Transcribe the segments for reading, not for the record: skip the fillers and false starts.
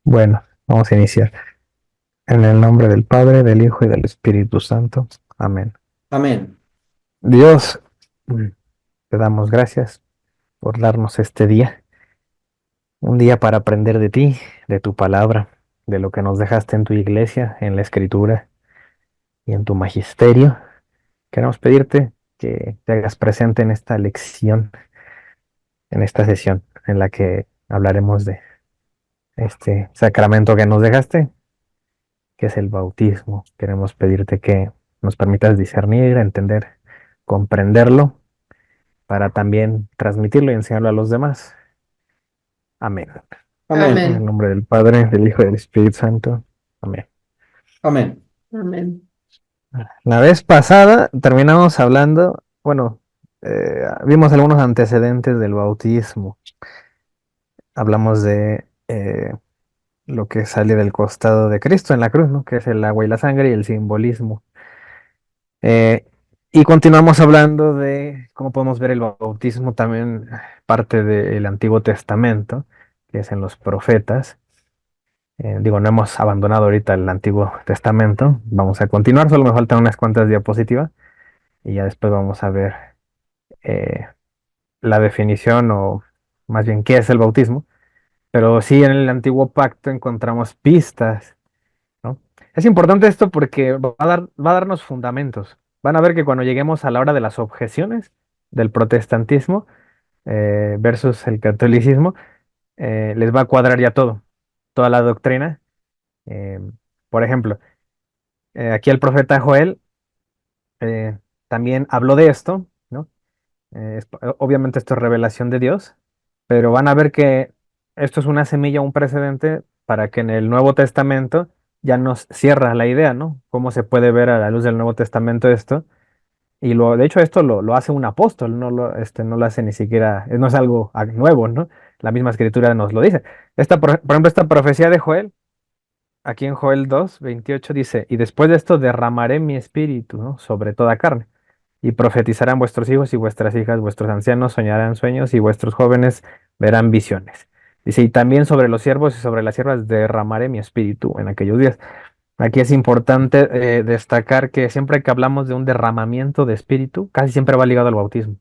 Bueno, vamos a iniciar. En el nombre del Padre, del Hijo y del Espíritu Santo. Amén. Amén. Dios, te damos gracias por darnos este día, un día para aprender de ti, de tu palabra, de lo que nos dejaste en tu iglesia, en la escritura y en tu magisterio. Queremos pedirte que te hagas presente en esta lección, en esta sesión en la que hablaremos de este sacramento que nos dejaste, que es el bautismo. Queremos pedirte que nos permitas discernir, entender, comprenderlo, para también transmitirlo y enseñarlo a los demás. Amén. En el Amén. nombre del Padre, del Hijo y del Espíritu Santo. Amén. Amén. Amén. La vez pasada terminamos hablando, bueno, vimos algunos antecedentes del bautismo. Hablamos de lo que sale del costado de Cristo en la cruz, ¿no? Que es el agua y la sangre y el simbolismo. Eh, y continuamos hablando de cómo podemos ver el bautismo también parte del Antiguo Testamento, que es en los profetas. Digo, no hemos abandonado ahorita el Antiguo Testamento. Vamos a continuar, solo me faltan unas cuantas diapositivas y ya después vamos a ver eh, la definición o más bien qué es el bautismo. Pero sí, en el Antiguo Pacto encontramos pistas, ¿no? Es importante esto porque va a darnos fundamentos. Van a ver que cuando lleguemos a la hora de las objeciones del protestantismo versus el catolicismo, les va a cuadrar ya todo, toda la doctrina. Eh, por ejemplo, aquí el profeta Joel eh, también habló de esto, ¿no? Obviamente esto es revelación de Dios, pero van a ver que esto es una semilla, un precedente para que en el Nuevo Testamento ya nos cierra la idea, ¿no? Cómo se puede ver a la luz del Nuevo Testamento esto. Y de hecho esto lo hace un apóstol, no lo hace ni siquiera, no es algo nuevo, ¿no? La misma escritura nos lo dice. Por ejemplo, esta profecía de Joel, aquí en Joel 2:28 dice, y después de esto derramaré mi espíritu, ¿no? Sobre toda carne. Y profetizarán vuestros hijos y vuestras hijas, vuestros ancianos soñarán sueños y vuestros jóvenes verán visiones. Dice, y también sobre los siervos y sobre las siervas derramaré mi espíritu en aquellos días. Aquí es importante destacar que siempre que hablamos de un derramamiento de espíritu, casi siempre va ligado al bautismo.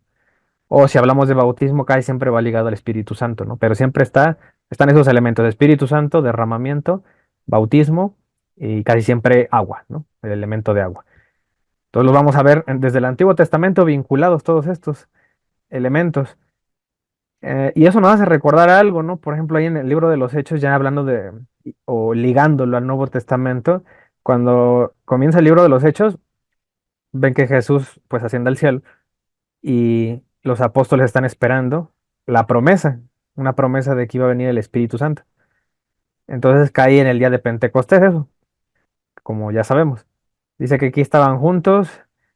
O si hablamos de bautismo, casi siempre va ligado al Espíritu Santo, ¿no? Pero siempre están esos elementos de Espíritu Santo, derramamiento, bautismo y casi siempre agua, ¿no? El elemento de agua. Entonces los vamos a ver desde el Antiguo Testamento vinculados todos estos elementos. Y eso nos hace recordar algo, ¿no? Por ejemplo, ahí en el libro de los Hechos, ya hablando o ligándolo al Nuevo Testamento, cuando comienza el libro de los Hechos, ven que Jesús pues asciende al cielo y los apóstoles están esperando la promesa, una promesa de que iba a venir el Espíritu Santo. Entonces cae en el día de Pentecostés eso, como ya sabemos. Dice que aquí estaban juntos,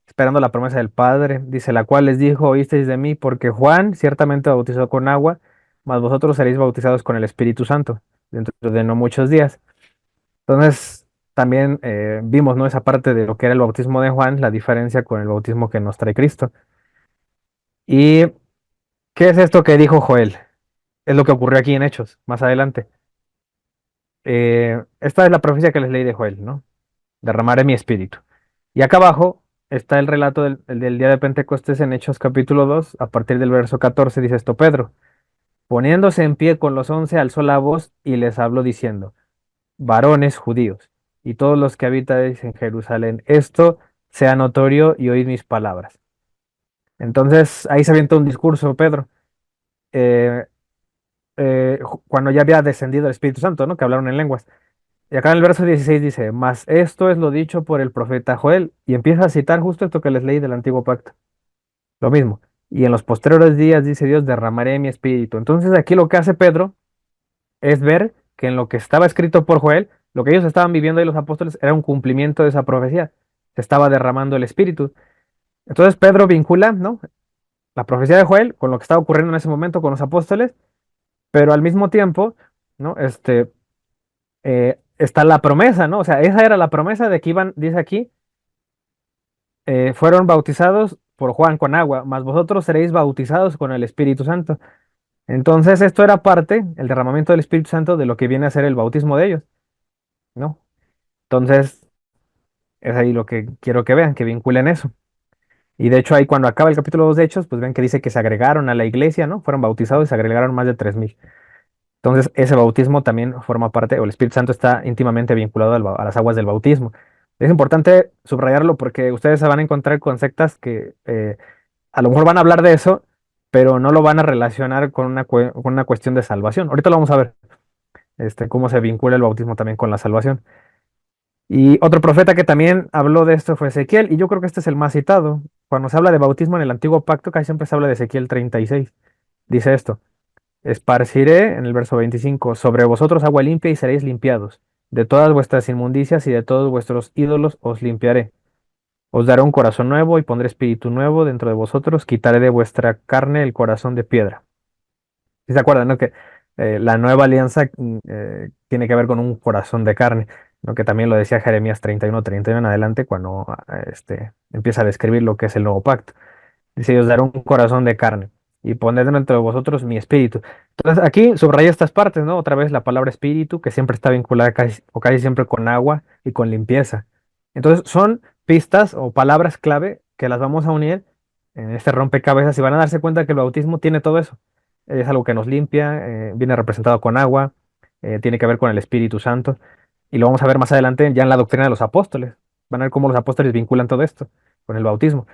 esperando la promesa del Padre. Dice, la cual les dijo, oísteis de mí, porque Juan ciertamente bautizó con agua, mas vosotros seréis bautizados con el Espíritu Santo, dentro de no muchos días. Entonces, también vimos, ¿no? Esa parte de lo que era el bautismo de Juan, la diferencia con el bautismo que nos trae Cristo. ¿Y qué es esto que dijo Joel? Es lo que ocurrió aquí en Hechos, más adelante. Esta es la profecía que les leí de Joel, ¿no? Derramaré mi espíritu. Y acá abajo está el relato del día de Pentecostés en Hechos capítulo 2 a partir del verso 14 dice esto, Pedro, poniéndose en pie con los 11, alzó la voz y les habló diciendo, varones judíos, y todos los que habitáis en Jerusalén, esto sea notorio y oíd mis palabras. Entonces ahí se avienta un discurso, Pedro, eh, cuando ya había descendido el Espíritu Santo, ¿no? Que hablaron en lenguas. Y acá en el verso 16 dice, mas esto es lo dicho por el profeta Joel, y empieza a citar justo esto que les leí del antiguo pacto. Lo mismo. Y en los posteriores días, dice Dios, derramaré mi espíritu. Entonces aquí lo que hace Pedro es ver que en lo que estaba escrito por Joel, lo que ellos estaban viviendo ahí los apóstoles era un cumplimiento de esa profecía. Se estaba derramando el espíritu. Entonces Pedro vincula, ¿no? La profecía de Joel con lo que estaba ocurriendo en ese momento con los apóstoles, pero al mismo tiempo, ¿no? Está la promesa, ¿no? O sea, esa era la promesa de que iban, dice aquí, fueron bautizados por Juan con agua, mas vosotros seréis bautizados con el Espíritu Santo. Entonces, esto era parte, el derramamiento del Espíritu Santo, de lo que viene a ser el bautismo de ellos, ¿no? Entonces, es ahí lo que quiero que vean, que vinculen eso. Y de hecho, ahí cuando acaba el capítulo 2 de Hechos, pues ven que dice que se agregaron a la iglesia, ¿no? Fueron bautizados y se agregaron más de 3000. Entonces, ese bautismo también forma parte, o el Espíritu Santo está íntimamente vinculado a las aguas del bautismo. Es importante subrayarlo porque ustedes se van a encontrar con sectas que a lo mejor van a hablar de eso, pero no lo van a relacionar con con una cuestión de salvación. Ahorita lo vamos a ver, cómo se vincula el bautismo también con la salvación. Y otro profeta que también habló de esto fue Ezequiel, y yo creo que este es el más citado. Cuando se habla de bautismo en el antiguo pacto, casi siempre se habla de Ezequiel 36. Dice esto: esparciré, en el verso 25, sobre vosotros agua limpia y seréis limpiados. De todas vuestras inmundicias y de todos vuestros ídolos os limpiaré. Os daré un corazón nuevo y pondré espíritu nuevo dentro de vosotros. Quitaré de vuestra carne el corazón de piedra. ¿Sí se acuerdan, no? Que la nueva alianza tiene que ver con un corazón de carne, ¿no? Que también lo decía Jeremías 31 en adelante, cuando empieza a describir lo que es el nuevo pacto. Dice: Dios dará un corazón de carne y poner dentro de vosotros mi espíritu. Entonces aquí subraya estas partes, ¿no? Otra vez la palabra espíritu, que siempre está vinculada casi, o casi siempre con agua y con limpieza. Entonces son pistas o palabras clave que las vamos a unir en este rompecabezas y van a darse cuenta que el bautismo tiene todo eso. Es algo que nos limpia, viene representado con agua, tiene que ver con el Espíritu Santo, y lo vamos a ver más adelante ya en la doctrina de los apóstoles. Van a ver cómo los apóstoles vinculan todo esto con el bautismo.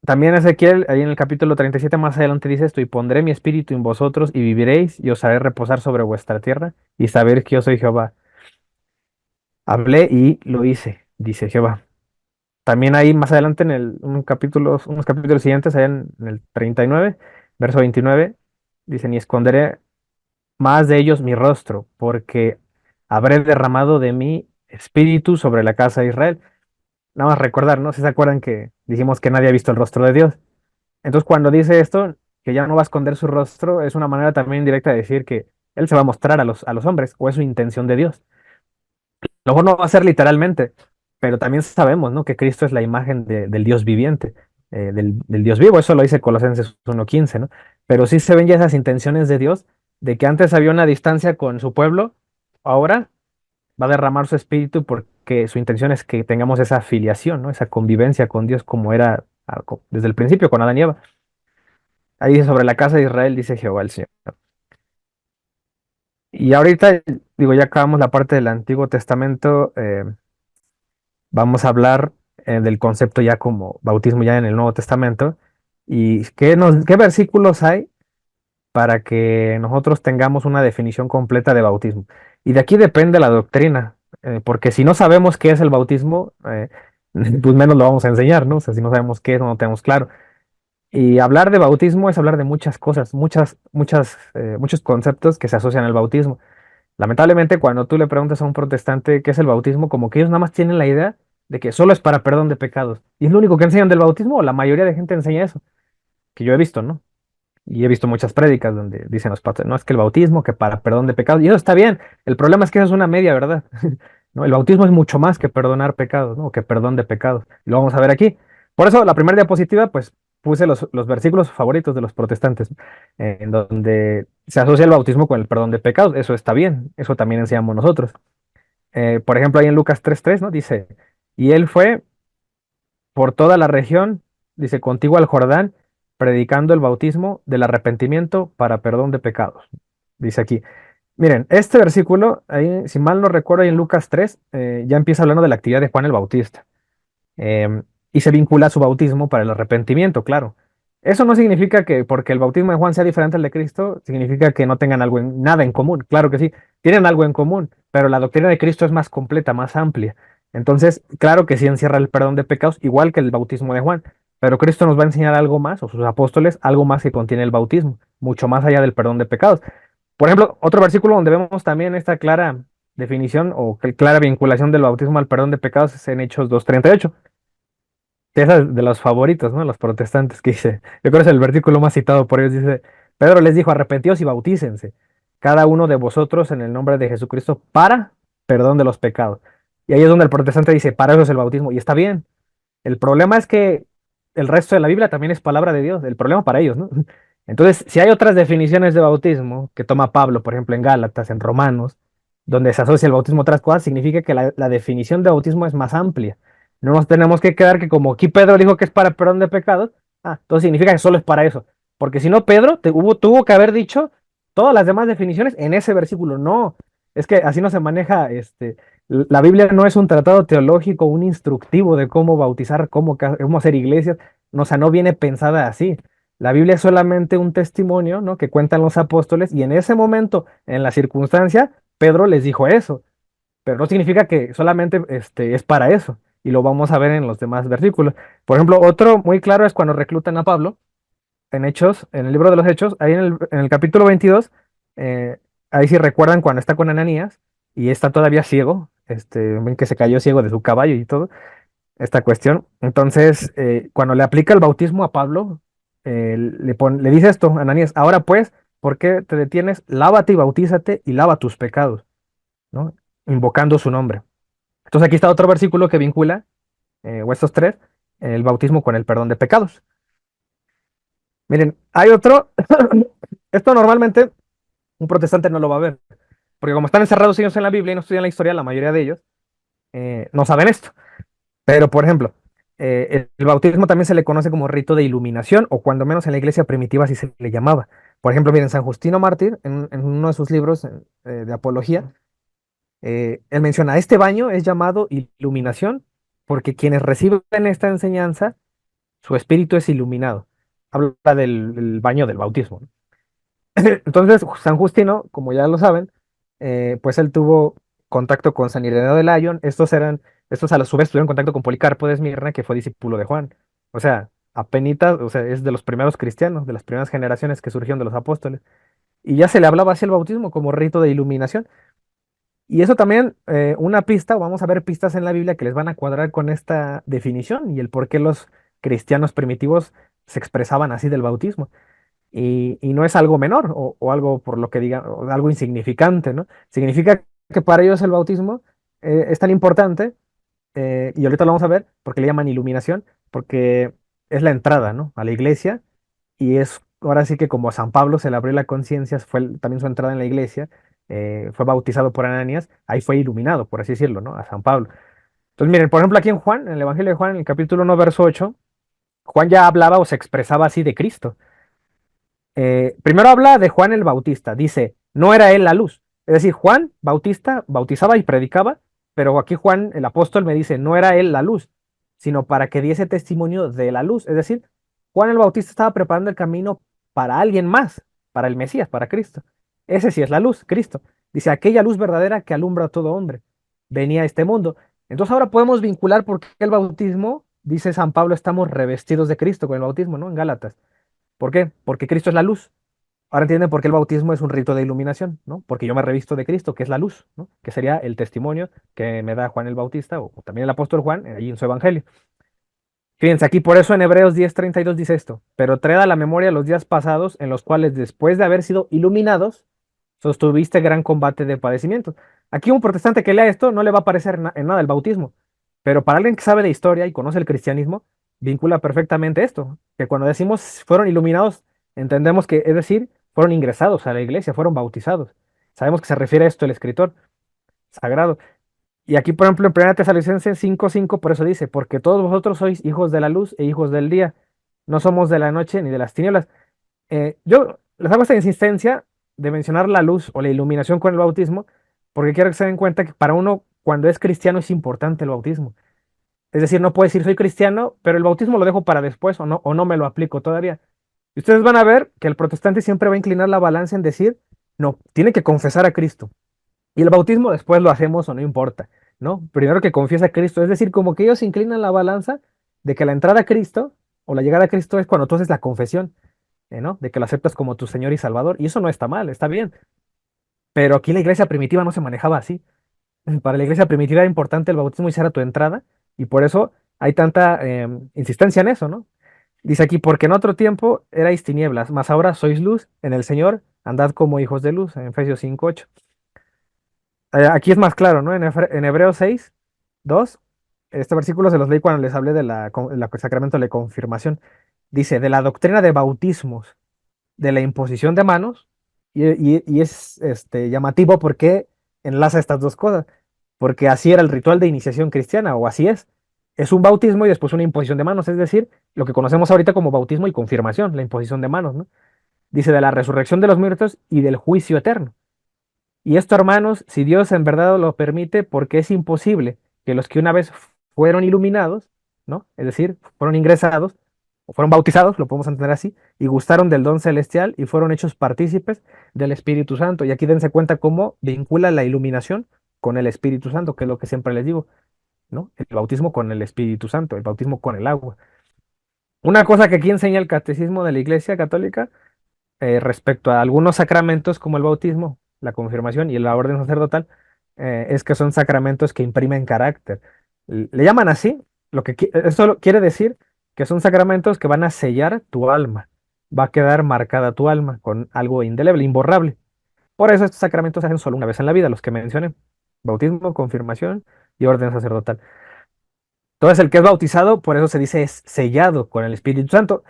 También Ezequiel, ahí en el capítulo 37 más adelante dice esto: y pondré mi espíritu en vosotros y viviréis y os haré reposar sobre vuestra tierra y saber que yo soy Jehová. Hablé y lo hice, dice Jehová. También ahí más adelante en unos capítulos siguientes, allá en el 39 verso 29, dice: ni esconderé más de ellos mi rostro, porque habré derramado de mi espíritu sobre la casa de Israel. Nada más recordar, ¿no? Si se acuerdan que dijimos que nadie ha visto el rostro de Dios. Entonces, cuando dice esto, que ya no va a esconder su rostro, es una manera también indirecta de decir que Él se va a mostrar a a los hombres, o es su intención de Dios. A lo mejor no va a ser literalmente, pero también sabemos, ¿no? Que Cristo es la imagen del Dios viviente, del Dios vivo. Eso lo dice Colosenses 1:15, ¿no? Pero sí se ven ya esas intenciones de Dios, de que antes había una distancia con su pueblo, ahora va a derramar su espíritu porque su intención es que tengamos esa afiliación, ¿no? Esa convivencia con Dios como era desde el principio con Adán y Eva. Ahí dice: sobre la casa de Israel, dice Jehová el Señor. Y ahorita, digo, ya acabamos la parte del Antiguo Testamento, vamos a hablar del concepto ya como bautismo ya en el Nuevo Testamento. ¿Y qué versículos hay para que nosotros tengamos una definición completa de bautismo? Y de aquí depende la doctrina, porque si no sabemos qué es el bautismo, pues menos lo vamos a enseñar, ¿no? O sea, si no sabemos qué es, no lo tenemos claro. Y hablar de bautismo es hablar de muchas cosas, muchos conceptos que se asocian al bautismo. Lamentablemente, cuando tú le preguntas a un protestante qué es el bautismo, como que ellos nada más tienen la idea de que solo es para perdón de pecados. Y es lo único que enseñan del bautismo, o la mayoría de gente enseña eso, que yo he visto, ¿no? Y he visto muchas prédicas donde dicen los pastores: no, es que el bautismo, que para perdón de pecados, y eso está bien. El problema es que eso es una media, ¿verdad? ¿No? El bautismo es mucho más que perdonar pecados, ¿no? Que perdón de pecados. Y lo vamos a ver aquí. Por eso, la primera diapositiva, pues puse los versículos favoritos de los protestantes, en donde se asocia el bautismo con el perdón de pecados. Eso está bien, eso también enseñamos nosotros. Por ejemplo, ahí en Lucas 3:3, ¿no? Dice: y él fue por toda la región, dice, contigo al Jordán, predicando el bautismo del arrepentimiento para perdón de pecados. Dice aquí. Miren, este versículo, ahí, si mal no recuerdo, ahí en Lucas 3, ya empieza hablando de la actividad de Juan el Bautista. Y se vincula a su bautismo para el arrepentimiento, claro. Eso no significa que porque el bautismo de Juan sea diferente al de Cristo, significa que no tengan nada en común. Claro que sí, tienen algo en común, pero la doctrina de Cristo es más completa, más amplia. Entonces, claro que sí encierra el perdón de pecados, igual que el bautismo de Juan, pero Cristo nos va a enseñar algo más, o sus apóstoles, algo más que contiene el bautismo, mucho más allá del perdón de pecados. Por ejemplo, otro versículo donde vemos también esta clara definición o clara vinculación del bautismo al perdón de pecados es en Hechos 2:38, que es de los favoritos, ¿no? Los protestantes, que dice, yo creo que es el versículo más citado por ellos. Dice: Pedro les dijo: arrepentíos y bautícense, cada uno de vosotros, en el nombre de Jesucristo, para perdón de los pecados. Y ahí es donde el protestante dice: para eso es el bautismo, y está bien. El problema es que el resto de la Biblia también es palabra de Dios, el problema para ellos, ¿no? Entonces, si hay otras definiciones de bautismo que toma Pablo, por ejemplo, en Gálatas, en Romanos, donde se asocia el bautismo a otras cosas, significa que la definición de bautismo es más amplia. No nos tenemos que quedar que como aquí Pedro dijo que es para perdón de pecados, entonces significa que solo es para eso. Porque si no, Pedro tuvo que haber dicho todas las demás definiciones en ese versículo. No, es que así no se maneja, la Biblia no es un tratado teológico, un instructivo de cómo bautizar, cómo hacer iglesias, no, o sea, no viene pensada así. La Biblia es solamente un testimonio, ¿no? Que cuentan los apóstoles y en ese momento, en la circunstancia, Pedro les dijo eso, pero no significa que solamente es para eso y lo vamos a ver en los demás versículos. Por ejemplo, otro muy claro es cuando reclutan a Pablo en Hechos, en el libro de los Hechos, ahí en el capítulo 22, eh, ahí sí recuerdan cuando está con Ananías y está todavía ciego, ven que se cayó ciego de su caballo y todo esta cuestión. Entonces, cuando le aplica el bautismo a Pablo, le dice esto, Ananías, ahora pues, ¿por qué te detienes? Lávate y bautízate y lava tus pecados, ¿no? Invocando su nombre. Entonces aquí está otro versículo que vincula, o estos tres, el bautismo con el perdón de pecados. Miren, hay otro, esto normalmente un protestante no lo va a ver, porque como están encerrados ellos en la Biblia y no estudian la historia, la mayoría de ellos no saben esto. Pero, por ejemplo, el bautismo también se le conoce como rito de iluminación, o cuando menos en la iglesia primitiva así se le llamaba. Por ejemplo, miren, San Justino Mártir, en uno de sus libros de apología, él menciona, este baño es llamado iluminación porque quienes reciben esta enseñanza, su espíritu es iluminado. Habla del baño del bautismo, ¿no? Entonces, San Justino, como ya lo saben, pues él tuvo contacto con San Ireneo de Lyon. Estos a su vez tuvieron contacto con Policarpo de Esmirna, que fue discípulo de Juan. O sea, apenitas, o sea, es de los primeros cristianos, de las primeras generaciones que surgieron de los apóstoles. Y ya se le hablaba así el bautismo como rito de iluminación. Y eso también, una pista, o vamos a ver pistas en la Biblia que les van a cuadrar con esta definición y el por qué los cristianos primitivos se expresaban así del bautismo. Y no es algo menor o algo por lo que digan, o algo insignificante, ¿no? Significa que para ellos el bautismo es tan importante, y ahorita lo vamos a ver, porque le llaman iluminación, porque es la entrada, ¿no? A la iglesia, y es ahora sí que como a San Pablo se le abrió la conciencia, fue también su entrada en la iglesia, fue bautizado por Ananías, ahí fue iluminado, por así decirlo, ¿no? A San Pablo. Entonces, miren, por ejemplo, aquí en Juan, en el Evangelio de Juan, en el capítulo 1, verso 8, Juan ya hablaba o se expresaba así de Cristo. Primero habla de Juan el Bautista, dice, no era él la luz. Es decir, Juan Bautista bautizaba y predicaba, pero aquí Juan el apóstol me dice, no era él la luz, sino para que diese testimonio de la luz. Es decir, Juan el Bautista estaba preparando el camino para alguien más, para el Mesías, para Cristo. Ese sí es la luz, Cristo. Dice, aquella luz verdadera que alumbra a todo hombre. Venía a este mundo. Entonces ahora podemos vincular por qué el bautismo, dice San Pablo, estamos revestidos de Cristo con el bautismo, ¿no? En Gálatas. ¿Por qué? Porque Cristo es la luz. Ahora entienden por qué el bautismo es un rito de iluminación, ¿no? Porque yo me revisto de Cristo, que es la luz, ¿no? Que sería el testimonio que me da Juan el Bautista o también el apóstol Juan, ahí en su evangelio. Fíjense, aquí por eso en Hebreos 10:32 dice esto, pero traed a la memoria los días pasados en los cuales después de haber sido iluminados, sostuviste gran combate de padecimientos. Aquí un protestante que lea esto no le va a parecer en nada el bautismo, pero para alguien que sabe de historia y conoce el cristianismo, vincula perfectamente esto, que cuando decimos fueron iluminados, entendemos que, es decir, fueron ingresados a la iglesia, fueron bautizados. Sabemos que se refiere a esto el escritor sagrado. Y aquí, por ejemplo, en 1 Tesalonicenses 5:5, por eso dice, porque todos vosotros sois hijos de la luz e hijos del día, no somos de la noche ni de las tinieblas. Yo les hago esta insistencia de mencionar la luz o la iluminación con el bautismo, porque quiero que se den cuenta que para uno, cuando es cristiano, es importante el bautismo. Es decir, no puedo decir soy cristiano, pero el bautismo lo dejo para después o no me lo aplico todavía. Y ustedes van a ver que el protestante siempre va a inclinar la balanza en decir, no, tiene que confesar a Cristo. Y el bautismo después lo hacemos o no importa, ¿no? Primero que confiesa a Cristo. Es decir, como que ellos inclinan la balanza de que la entrada a Cristo o la llegada a Cristo es cuando tú haces la confesión, ¿no? De que lo aceptas como tu Señor y Salvador. Y eso no está mal, está bien. Pero aquí la iglesia primitiva no se manejaba así. Para la iglesia primitiva era importante el bautismo y esa era tu entrada. Y por eso hay tanta insistencia en eso, ¿no? Dice aquí, porque en otro tiempo erais tinieblas, mas ahora sois luz en el Señor, andad como hijos de luz, en Efesios 5:8. Aquí es más claro, ¿no? En Hebreos 6:2, este versículo se los leí cuando les hablé de el sacramento de la confirmación. Dice, de la doctrina de bautismos. de la imposición de manos, y es llamativo porque enlaza estas dos cosas, porque así era el ritual de iniciación cristiana, o así es. Es un bautismo y después una imposición de manos, es decir, lo que conocemos ahorita como bautismo y confirmación, la imposición de manos, ¿no? Dice de la resurrección de los muertos y del juicio eterno. Y esto, hermanos, si Dios en verdad lo permite, porque es imposible que los que una vez fueron iluminados, ¿no? Es decir, fueron ingresados, o fueron bautizados, lo podemos entender así, y gustaron del don celestial y fueron hechos partícipes del Espíritu Santo. Y aquí dense cuenta cómo vincula la iluminación con el Espíritu Santo, que es lo que siempre les digo, ¿no? El bautismo con el Espíritu Santo, el bautismo con el agua. Una cosa que aquí enseña el catecismo de la Iglesia Católica respecto a algunos sacramentos como el bautismo, la confirmación y la orden sacerdotal, es que son sacramentos que imprimen carácter. Le llaman así, eso quiere decir que son sacramentos que van a sellar tu alma, va a quedar marcada tu alma con algo indeleble, imborrable. Por eso estos sacramentos se hacen solo una vez en la vida, los que mencioné, bautismo, confirmación y orden sacerdotal. Entonces el que es bautizado, por eso se dice es sellado con el Espíritu Santo.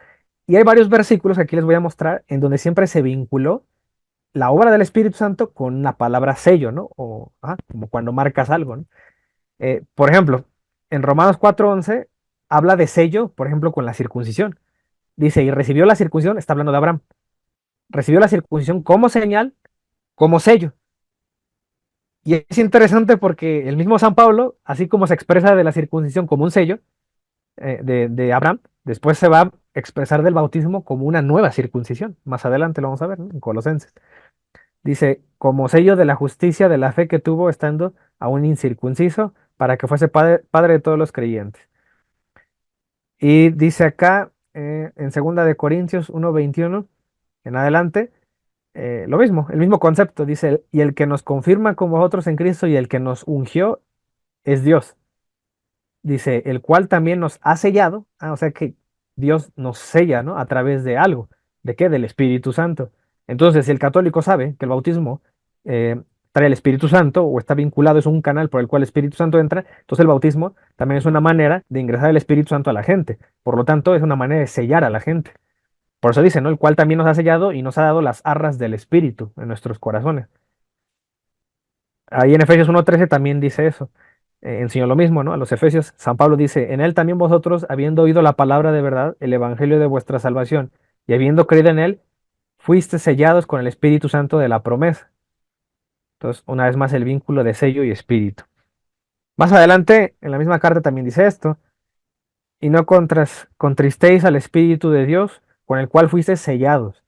Y hay varios versículos que aquí les voy a mostrar en donde siempre se vinculó la obra del Espíritu Santo con una palabra sello, ¿no? O como cuando marcas algo, ¿no? Por ejemplo, en Romanos 4:11 habla de sello, por ejemplo, con la circuncisión. Dice, y recibió la circuncisión, está hablando de Abraham, recibió la circuncisión como señal, como sello. Y es interesante porque el mismo San Pablo, así como se expresa de la circuncisión como un sello de Abraham, después se va a expresar del bautismo como una nueva circuncisión. Más adelante lo vamos a ver, ¿no? En Colosenses. Dice, como sello de la justicia de la fe que tuvo estando aún incircunciso, para que fuese padre de todos los creyentes. Y dice acá, en segunda de Corintios 1:21, en adelante, lo mismo, el mismo concepto, dice, y el que nos confirma como vosotros en Cristo y el que nos ungió es Dios. Dice, el cual también nos ha sellado, o sea que Dios nos sella, ¿no? A través de algo. ¿De qué? Del Espíritu Santo. Entonces, si el católico sabe que el bautismo eh, trae el Espíritu Santo o está vinculado, es un canal por el cual el Espíritu Santo entra, entonces el bautismo también es una manera de ingresar el Espíritu Santo a la gente. Por lo tanto, es una manera de sellar a la gente. Por eso dice, ¿no? El cual también nos ha sellado y nos ha dado las arras del Espíritu en nuestros corazones. Ahí en Efesios 1:13 también dice eso. Enseñó lo mismo, ¿no? A los Efesios, San Pablo dice, en él también vosotros, habiendo oído la palabra de verdad, el evangelio de vuestra salvación, y habiendo creído en él, fuiste sellados con el Espíritu Santo de la promesa. Entonces, una vez más, el vínculo de sello y espíritu. Más adelante, en la misma carta también dice esto, y no contristéis al Espíritu de Dios, con el cual fuiste sellados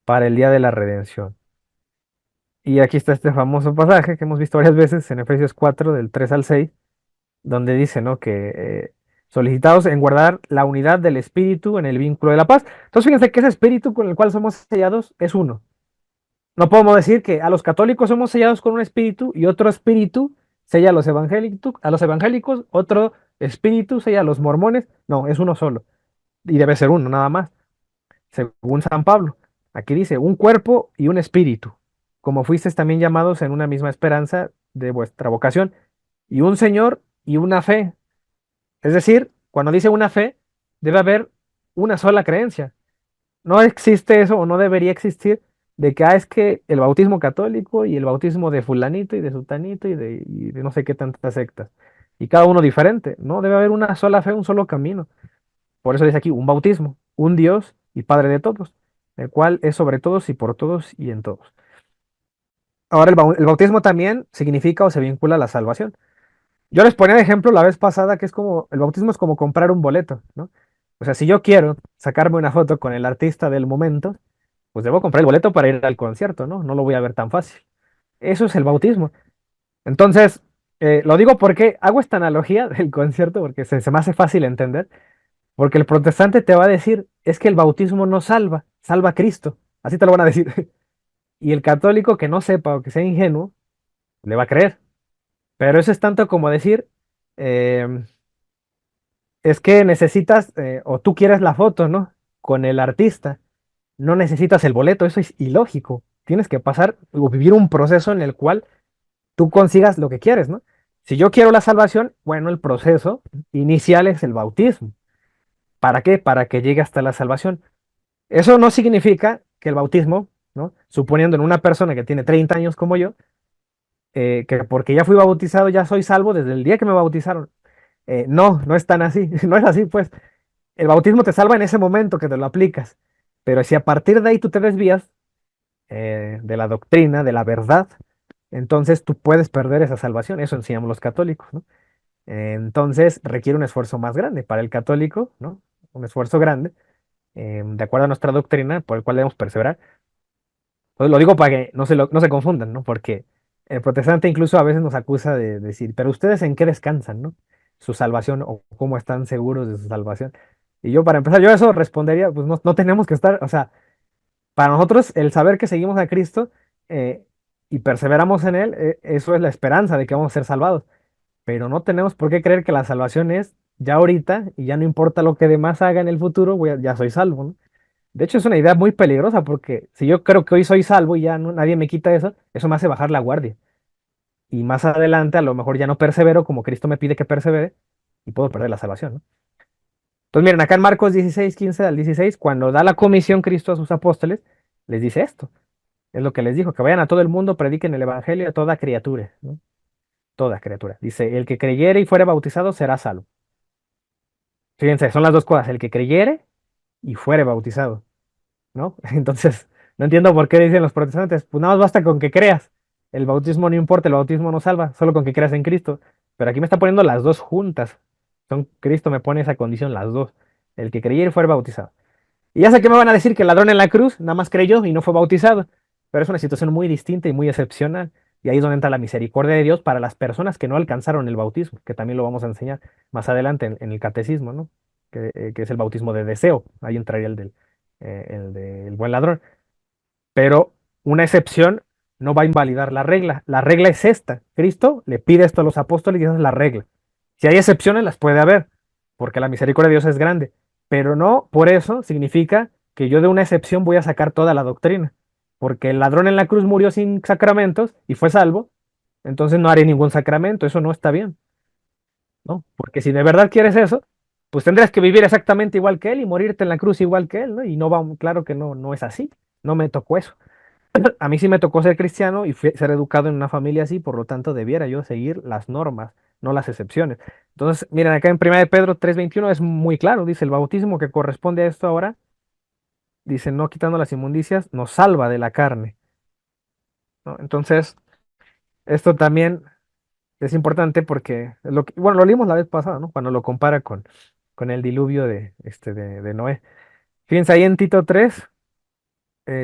para el día de la redención. Y aquí está este famoso pasaje que hemos visto varias veces en Efesios 4, del 3 al 6 donde dice, ¿no? Que solicitados en guardar la unidad del espíritu en el vínculo de la paz. Entonces, fíjense que ese espíritu con el cual somos sellados es uno. No podemos decir que a los católicos somos sellados con un espíritu y otro espíritu sella a los evangélicos, otro espíritu sella a los mormones. No, es uno solo. Y debe ser uno, nada más. Según San Pablo. Aquí dice, un cuerpo y un espíritu, como fuisteis también llamados en una misma esperanza de vuestra vocación, y un Señor y una fe. Es decir, cuando dice una fe, debe haber una sola creencia. No existe eso o no debería existir de que es que el bautismo católico y el bautismo de fulanito y de sutanito y de no sé qué tantas sectas. Y cada uno diferente. No, debe haber una sola fe, un solo camino. Por eso dice aquí un bautismo, un Dios y Padre de todos, el cual es sobre todos y por todos y en todos. Ahora el bautismo también significa o se vincula a la salvación. Yo les ponía de ejemplo la vez pasada que es como, el bautismo es como comprar un boleto, ¿no? O sea, si yo quiero sacarme una foto con el artista del momento, pues debo comprar el boleto para ir al concierto, ¿no? No lo voy a ver tan fácil. Eso es el bautismo. Entonces, lo digo porque hago esta analogía del concierto porque se me hace fácil entender, porque el protestante te va a decir, es que el bautismo no salva, salva a Cristo. Así te lo van a decir. Y el católico que no sepa o que sea ingenuo, le va a creer. Pero eso es tanto como decir, em, es que necesitas, o tú quieres la foto, ¿no? Con el artista, no necesitas el boleto, eso es ilógico. Tienes que pasar o vivir un proceso en el cual tú consigas lo que quieres, ¿no? Si yo quiero la salvación, bueno, el proceso inicial es el bautismo. ¿Para qué? Para que llegue hasta la salvación. Eso no significa que el bautismo, ¿no? Suponiendo en una persona que tiene 30 años como yo, que porque ya fui bautizado ya soy salvo desde el día que me bautizaron. No, no es tan así, no es así, pues. El bautismo te salva en ese momento que te lo aplicas, pero si a partir de ahí tú te desvías de la doctrina, de la verdad, entonces tú puedes perder esa salvación. Eso enseñamos los católicos, ¿no? Entonces requiere un esfuerzo más grande para el católico, ¿no? Un esfuerzo grande, de acuerdo a nuestra doctrina, por el cual debemos perseverar. Pues lo digo para que no se confundan, ¿no? Porque el protestante incluso a veces nos acusa de decir, pero ustedes en qué descansan, ¿no? Su salvación o cómo están seguros de su salvación. Y yo, para empezar, yo a eso respondería, pues no, no tenemos que estar, o sea, para nosotros el saber que seguimos a Cristo eh, y perseveramos en Él, eso es la esperanza de que vamos a ser salvados. Pero no tenemos por qué creer que la salvación es ya ahorita y ya no importa lo que demás haga en el futuro, ya soy salvo, ¿no? De hecho, es una idea muy peligrosa porque si yo creo que hoy soy salvo y ya nadie me quita eso, eso me hace bajar la guardia. Y más adelante a lo mejor ya no persevero como Cristo me pide que persevere y puedo perder la salvación, ¿no? Entonces miren, acá en Marcos 16, 15 al 16, cuando da la comisión Cristo a sus apóstoles, les dice esto. Es lo que les dijo, que vayan a todo el mundo, prediquen el evangelio a toda criatura, ¿no? Toda criatura. Dice, el que creyere y fuere bautizado será salvo. Fíjense, son las dos cosas, el que creyere y fuere bautizado, ¿no? Entonces, no entiendo por qué dicen los protestantes, pues nada más basta con que creas. El bautismo no importa, el bautismo no salva, solo con que creas en Cristo. Pero aquí me está poniendo las dos juntas. Cristo me pone esa condición, las dos. El que creyere y fuere bautizado. Y ya sé que me van a decir que el ladrón en la cruz nada más creyó y no fue bautizado, pero es una situación muy distinta y muy excepcional. Y ahí es donde entra la misericordia de Dios para las personas que no alcanzaron el bautismo, que también lo vamos a enseñar más adelante en el catecismo, ¿no? Que es el bautismo de deseo. Ahí entraría el del buen ladrón. Pero una excepción no va a invalidar la regla. La regla es esta. Cristo le pide esto a los apóstoles y esa es la regla. Si hay excepciones, las puede haber, porque la misericordia de Dios es grande. Pero no por eso significa que yo de una excepción voy a sacar toda la doctrina. Porque el ladrón en la cruz murió sin sacramentos y fue salvo, entonces no haré ningún sacramento. Eso no está bien, ¿no? Porque si de verdad quieres eso, pues tendrías que vivir exactamente igual que él y morirte en la cruz igual que él, ¿no? Y no va, claro que no, no es así. No me tocó eso. A mí sí me tocó ser cristiano y ser educado en una familia así, por lo tanto debiera yo seguir las normas, no las excepciones. Entonces, miren, acá en 1 de Pedro 3:21 es muy claro, dice, el bautismo que corresponde a esto ahora, dice, no quitando las inmundicias, nos salva de la carne, ¿no? Entonces, esto también es importante porque, bueno, lo leímos la vez pasada, ¿no? Cuando lo compara con el diluvio de Noé. Fíjense ahí en Tito 3,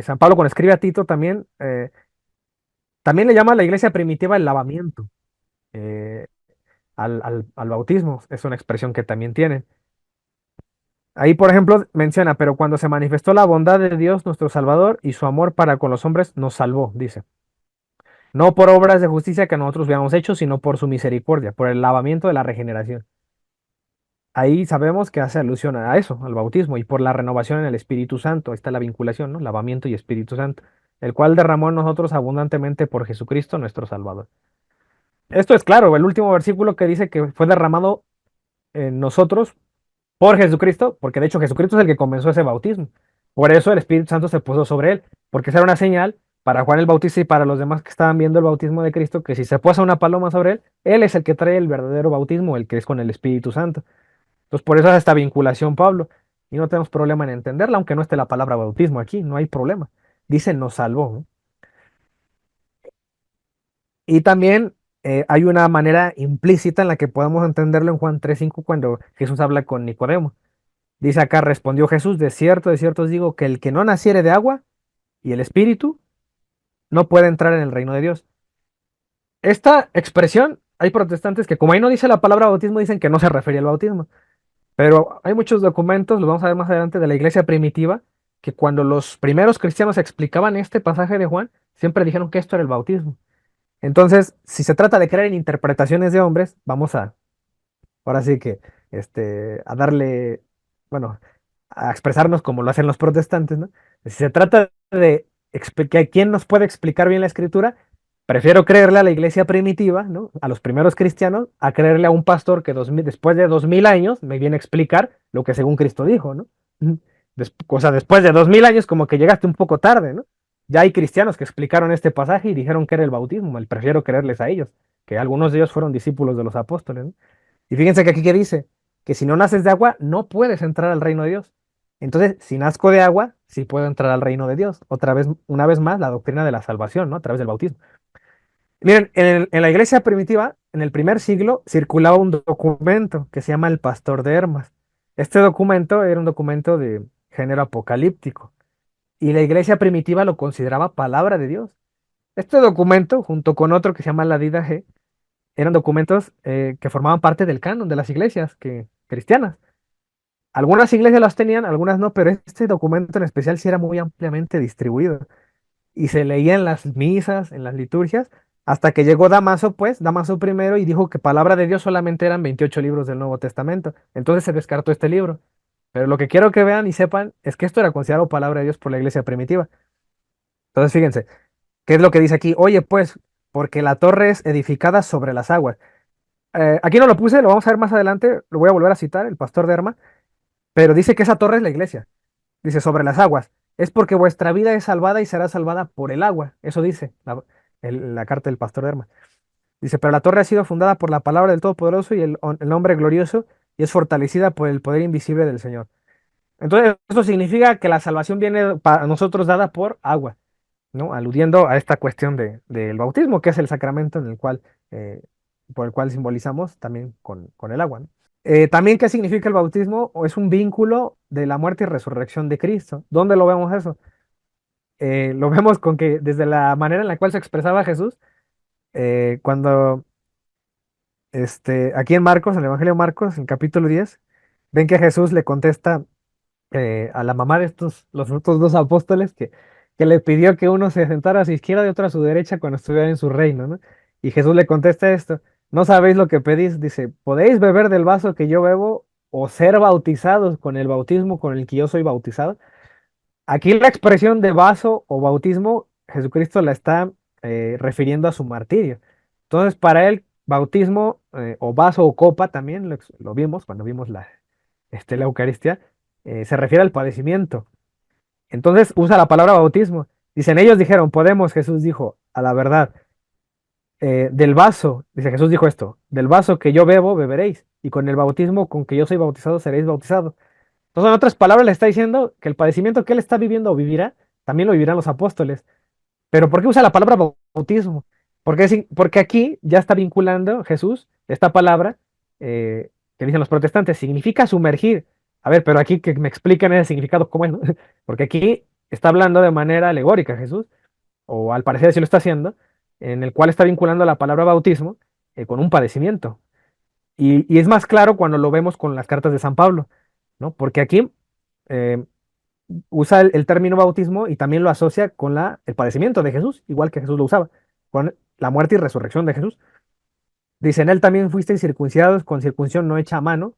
San Pablo cuando escribe a Tito también le llama a la iglesia primitiva el lavamiento. eh, al bautismo. Es una expresión que también tienen. Ahí, por ejemplo, menciona, pero cuando se manifestó la bondad de Dios, nuestro Salvador, y su amor para con los hombres, nos salvó, dice. No por obras de justicia que nosotros habíamos hecho, sino por su misericordia, por el lavamiento de la regeneración. Ahí sabemos que hace alusión a eso, al bautismo, y por la renovación en el Espíritu Santo. Ahí está la vinculación, ¿no? Lavamiento y Espíritu Santo, el cual derramó en nosotros abundantemente por Jesucristo, nuestro Salvador. Esto es claro, el último versículo que dice que fue derramado en nosotros por Jesucristo, porque de hecho Jesucristo es el que comenzó ese bautismo. Por eso el Espíritu Santo se puso sobre él, porque esa era una señal para Juan el Bautista y para los demás que estaban viendo el bautismo de Cristo, que si se posa una paloma sobre él es el que trae el verdadero bautismo, el que es con el Espíritu Santo. Entonces por eso hace esta vinculación Pablo, y no tenemos problema en entenderla, aunque no esté la palabra bautismo aquí, no hay problema. Dice nos salvó, ¿no? Y también hay una manera implícita en la que podemos entenderlo en Juan 3:5 cuando Jesús habla con Nicodemo. Dice acá, respondió Jesús, de cierto os digo que el que no naciere de agua y el espíritu no puede entrar en el reino de Dios. Esta expresión, hay protestantes que como ahí no dice la palabra bautismo, dicen que no se refería al bautismo. Pero hay muchos documentos, lo vamos a ver más adelante, de la iglesia primitiva, que cuando los primeros cristianos explicaban este pasaje de Juan, siempre dijeron que esto era el bautismo. Entonces, si se trata de creer en interpretaciones de hombres, vamos a, ahora sí que, a darle, bueno, a expresarnos como lo hacen los protestantes, ¿no? Si se trata de explicar quién nos puede explicar bien la escritura, prefiero creerle a la iglesia primitiva, ¿no? A los primeros cristianos, a creerle a un pastor que después de 2000 años me viene a explicar lo que según Cristo dijo, ¿no? O sea, después de 2000 años como que llegaste un poco tarde, ¿no? Ya hay cristianos que explicaron este pasaje y dijeron que era el bautismo, el prefiero creerles a ellos, que algunos de ellos fueron discípulos de los apóstoles, ¿no? Y fíjense que aquí que dice que si no naces de agua, no puedes entrar al reino de Dios. Entonces, si nazco de agua, sí puedo entrar al reino de Dios. Otra vez, una vez más, la doctrina de la salvación, ¿no? A través del bautismo. Miren, en la iglesia primitiva, en el primer siglo, circulaba un documento que se llama el Pastor de Hermas. Este documento era un documento de género apocalíptico y la iglesia primitiva lo consideraba palabra de Dios. Este documento, junto con otro que se llama la Didache, eran documentos que formaban parte del canon de las iglesias cristianas. Algunas iglesias los tenían, algunas no, pero este documento en especial sí era muy ampliamente distribuido y se leía en las misas, en las liturgias, hasta que llegó Damaso, pues, Damaso primero, y dijo que palabra de Dios solamente eran 28 libros del Nuevo Testamento. Entonces se descartó este libro. Pero lo que quiero que vean y sepan es que esto era considerado palabra de Dios por la iglesia primitiva. Entonces, fíjense, ¿qué es lo que dice aquí? Oye, pues, porque la torre es edificada sobre las aguas. Aquí no lo puse, lo vamos a ver más adelante, lo voy a volver a citar, el pastor de Erma, pero dice que esa torre es la iglesia. Dice sobre las aguas. Es porque vuestra vida es salvada y será salvada por el agua. Eso dice la carta del pastor de Erma. Dice, pero la torre ha sido fundada por la palabra del Todopoderoso y el nombre glorioso y es fortalecida por el poder invisible del Señor. Entonces, esto significa que la salvación viene para nosotros dada por agua, ¿no? Aludiendo a esta cuestión del bautismo, que es el sacramento eh, por el cual simbolizamos también con el agua, ¿no? También, ¿qué significa el bautismo? O es un vínculo de la muerte y resurrección de Cristo. ¿Dónde lo vemos eso? Lo vemos con que desde la manera en la cual se expresaba Jesús, cuando aquí en Marcos, en el Evangelio de Marcos, en capítulo 10 ven que Jesús le contesta a la mamá de los otros dos apóstoles que le pidió que uno se sentara a su izquierda y otro a su derecha cuando estuviera en su reino, ¿no? Y Jesús le contesta esto, no sabéis lo que pedís, dice, ¿podéis beber del vaso que yo bebo o ser bautizados con el bautismo con el que yo soy bautizado? Aquí la expresión de vaso o bautismo, Jesucristo la está refiriendo a su martirio. Entonces, para él, bautismo o vaso o copa también lo vimos cuando vimos la Eucaristía, se refiere al padecimiento. Entonces usa la palabra bautismo. Dicen, ellos dijeron, podemos, Jesús dijo, a la verdad, del vaso, dice Jesús dijo esto, del vaso que yo bebo, beberéis, y con el bautismo con que yo soy bautizado, seréis bautizados. Entonces, en otras palabras, le está diciendo que el padecimiento que él está viviendo o vivirá, también lo vivirán los apóstoles. Pero ¿por qué usa la palabra bautismo? Porque aquí ya está vinculando Jesús esta palabra que dicen los protestantes, significa sumergir. A ver, pero aquí que me expliquen el significado cómo es, ¿no? Porque aquí está hablando de manera alegórica Jesús, o al parecer sí lo está haciendo, en el cual está vinculando la palabra bautismo con un padecimiento. Y es más claro cuando lo vemos con las cartas de San Pablo, ¿no? Porque aquí eh, usa el término bautismo y también lo asocia con el padecimiento de Jesús, igual que Jesús lo usaba, con la muerte y resurrección de Jesús. Dice, en él también fuisteis circuncidados con circuncisión no hecha a mano,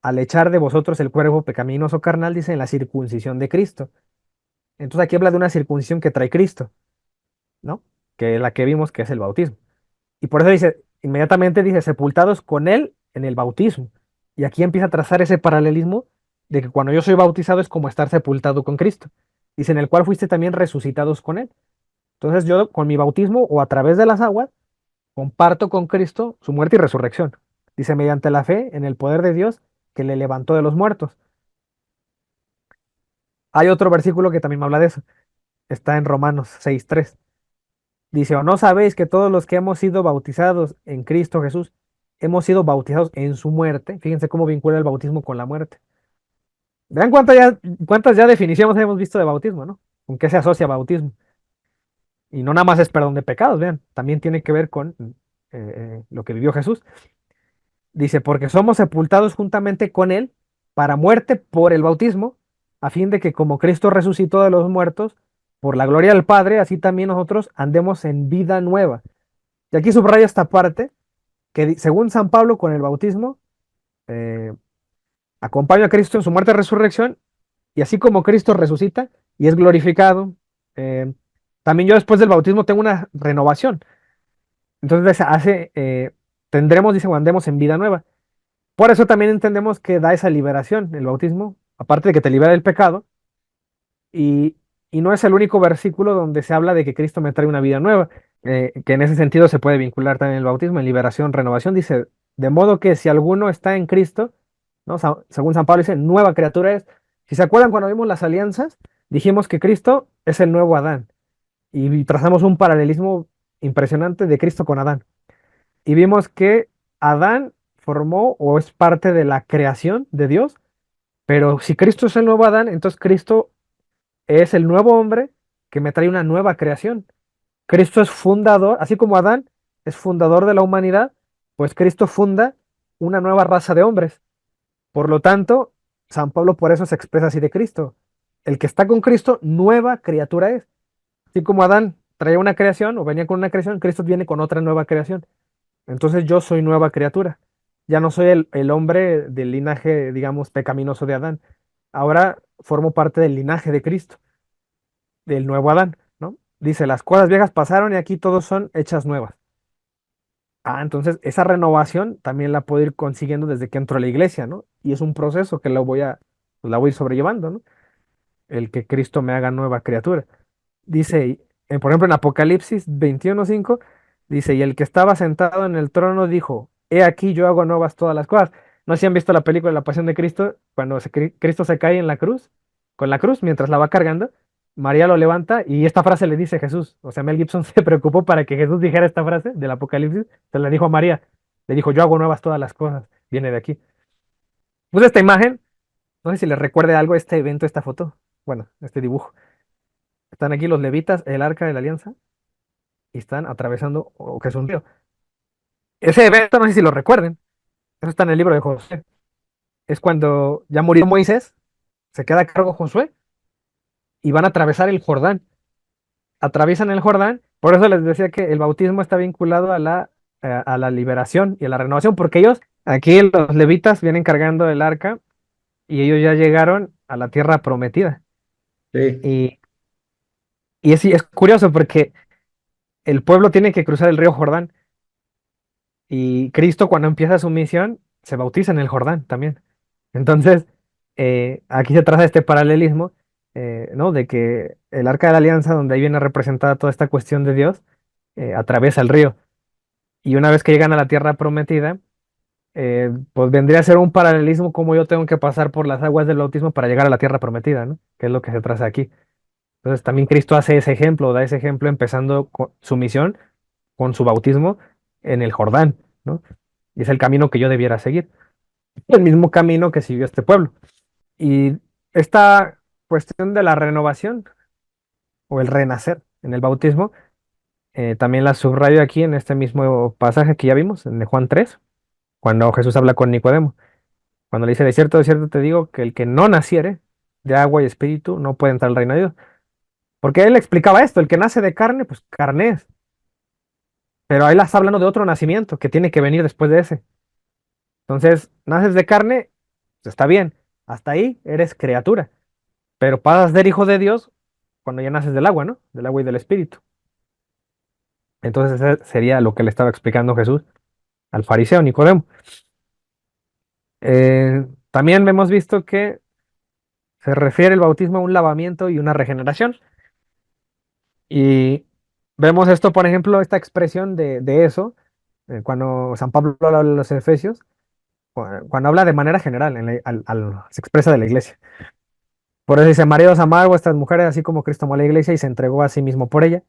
al echar de vosotros el cuerpo pecaminoso carnal, dice, en la circuncisión de Cristo. Entonces aquí habla de una circuncisión que trae Cristo, ¿no? Que es la que vimos que es el bautismo. Y por eso dice, inmediatamente dice, sepultados con él en el bautismo. Y aquí empieza a trazar ese paralelismo de que cuando yo soy bautizado es como estar sepultado con Cristo. Dice, en el cual fuiste también resucitados con él. Entonces yo con mi bautismo o a través de las aguas comparto con Cristo su muerte y resurrección. Dice, mediante la fe en el poder de Dios que le levantó de los muertos. Hay otro versículo que también me habla de eso. Está en Romanos 6:3. Dice, ¿o no sabéis que todos los que hemos sido bautizados en Cristo Jesús, hemos sido bautizados en su muerte? Fíjense cómo vincula el bautismo con la muerte. Vean cuántas ya definiciones hemos visto de bautismo, ¿no? ¿Con qué se asocia bautismo? Y no nada más es perdón de pecados, vean, también tiene que ver con lo que vivió Jesús. Dice, porque somos sepultados juntamente con Él para muerte por el bautismo, a fin de que como Cristo resucitó de los muertos, por la gloria del Padre, así también nosotros andemos en vida nueva. Y aquí subraya esta parte, que según San Pablo, con el bautismo, eh, acompaña a Cristo en su muerte y resurrección, y así como Cristo resucita y es glorificado, eh, también yo después del bautismo tengo una renovación. Entonces tendremos, dice, andemos en vida nueva. Por eso también entendemos que da esa liberación, el bautismo, aparte de que te libera del pecado, y, y no es el único versículo donde se habla de que Cristo me trae una vida nueva, que en ese sentido se puede vincular también el bautismo en liberación, renovación. Dice, de modo que si alguno está en Cristo, ¿no? Según San Pablo dice, nueva criatura es. Si se acuerdan cuando vimos las alianzas, dijimos que Cristo es el nuevo Adán y trazamos un paralelismo impresionante de Cristo con Adán. Y vimos que Adán formó o es parte de la creación de Dios, pero si Cristo es el nuevo Adán, entonces Cristo es el nuevo hombre que me trae una nueva creación. Cristo es fundador, así como Adán es fundador de la humanidad, pues Cristo funda una nueva raza de hombres. Por lo tanto, San Pablo por eso se expresa así de Cristo. El que está con Cristo, nueva criatura es. Así como Adán traía una creación o venía con una creación, Cristo viene con otra nueva creación. Entonces yo soy nueva criatura. Ya no soy el hombre del linaje, digamos, pecaminoso de Adán. Ahora formo parte del linaje de Cristo, del nuevo Adán, ¿no? Dice, las cosas viejas pasaron y aquí todos son hechas nuevas. Ah, entonces esa renovación también la puedo ir consiguiendo desde que entro a la iglesia, ¿no? Y es un proceso que pues, la voy a ir sobrellevando, ¿no? El que Cristo me haga nueva criatura. Dice, por ejemplo, en Apocalipsis 21:5, dice, y el que estaba sentado en el trono dijo, he aquí yo hago nuevas todas las cosas. No sé si han visto la película de La Pasión de Cristo, cuando Cristo se cae en la cruz, con la cruz, mientras la va cargando, María lo levanta y esta frase le dice Jesús. O sea, Mel Gibson se preocupó para que Jesús dijera esta frase del Apocalipsis, se la dijo a María. Le dijo, yo hago nuevas todas las cosas. Viene de aquí. Puse esta imagen, no sé si le recuerde algo este evento, esta foto. Bueno, este dibujo. Están aquí los levitas, el arca de la alianza, y están atravesando, o que es un río. Ese evento, no sé si lo recuerden, eso está en el libro de Josué. Es cuando ya murió Moisés, se queda a cargo Josué, y van a atravesar el Jordán. Atraviesan el Jordán, por eso les decía que el bautismo está vinculado a la liberación y a la renovación, porque ellos, aquí los levitas vienen cargando el arca, y ellos ya llegaron a la tierra prometida. Sí, Y, y es curioso porque el pueblo tiene que cruzar el río Jordán. Y Cristo cuando empieza su misión se bautiza en el Jordán también. Entonces, aquí se traza este paralelismo, ¿no? De que el Arca de la Alianza, donde ahí viene representada toda esta cuestión de Dios, atraviesa el río. Y una vez que llegan a la tierra prometida, pues vendría a ser un paralelismo como yo tengo que pasar por las aguas del bautismo para llegar a la tierra prometida, ¿no? Que es lo que se traza aquí. Entonces, también Cristo hace ese ejemplo, da ese ejemplo empezando su misión con su bautismo en el Jordán, ¿no? Y es el camino que yo debiera seguir, el mismo camino que siguió este pueblo. Y esta cuestión de la renovación o el renacer en el bautismo, también la subrayo aquí en este mismo pasaje que ya vimos, en Juan 3, cuando Jesús habla con Nicodemo, cuando le dice, de cierto te digo que el que no naciere de agua y espíritu no puede entrar al reino de Dios. Porque él explicaba esto, el que nace de carne, pues carne es. Pero ahí las hablando de otro nacimiento que tiene que venir después de ese. Entonces, naces de carne, pues, está bien. Hasta ahí eres criatura. Pero pasas a ser hijo de Dios cuando ya naces del agua, ¿no? Del agua y del espíritu. Entonces, ese sería lo que le estaba explicando Jesús al fariseo Nicodemo. También hemos visto que se refiere el bautismo a un lavamiento y una regeneración. Y vemos esto, por ejemplo, esta expresión de eso, cuando San Pablo habla a los Efesios, cuando habla de manera general, se expresa de la iglesia. Por eso dice, maridos, amad a vuestras mujeres, así como Cristo amó a la iglesia y se entregó a sí mismo por ella,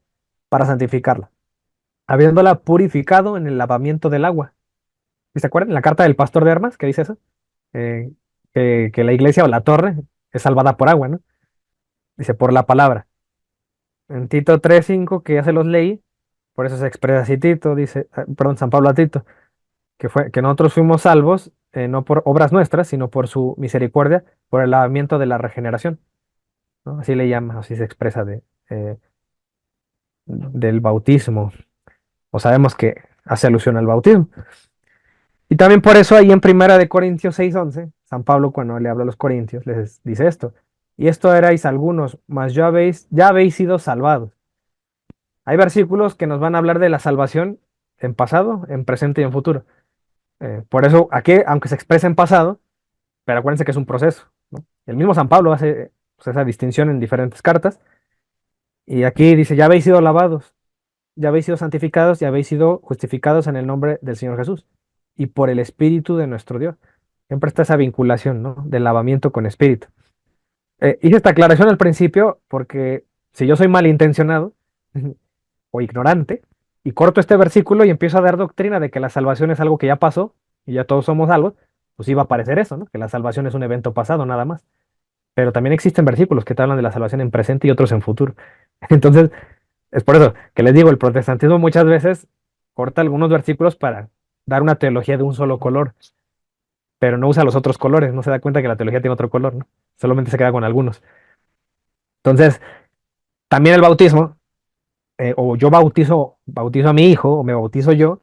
para santificarla, habiéndola purificado en el lavamiento del agua. ¿Sí? ¿Se acuerdan? En la carta del pastor de armas, que dice eso, Eh, que la iglesia o la torre es salvada por agua, ¿no? Dice, por la palabra. En Tito 3:5, que ya se los leí, por eso se expresa así Tito, dice, perdón, San Pablo a Tito, que nosotros fuimos salvos, no por obras nuestras, sino por su misericordia, por el lavamiento de la regeneración, ¿no? Así le llama, así se expresa del bautismo, o sabemos que hace alusión al bautismo. Y también por eso ahí en Primera de Corintios 6:11, San Pablo cuando le habla a los corintios les dice esto, y esto erais algunos, mas ya habéis sido salvados. Hay versículos que nos van a hablar de la salvación en pasado, en presente y en futuro. Por eso aquí, aunque se expresa en pasado, pero acuérdense que es un proceso, ¿no? El mismo San Pablo hace pues, esa distinción en diferentes cartas. Y aquí dice, ya habéis sido lavados, ya habéis sido santificados, ya habéis sido justificados en el nombre del Señor Jesús y por el Espíritu de nuestro Dios. Siempre está esa vinculación, ¿no? Del lavamiento con Espíritu. Hice esta aclaración al principio porque si yo soy malintencionado o ignorante y corto este versículo y empiezo a dar doctrina de que la salvación es algo que ya pasó y ya todos somos salvos, pues iba a parecer eso, ¿no? Que la salvación es un evento pasado nada más. Pero también existen versículos que te hablan de la salvación en presente y otros en futuro. Entonces, es por eso que les digo, el protestantismo muchas veces corta algunos versículos para dar una teología de un solo color, pero no usa los otros colores, no se da cuenta que la teología tiene otro color, ¿no? Solamente se queda con algunos. Entonces, también el bautismo, o yo bautizo a mi hijo, o me bautizo yo,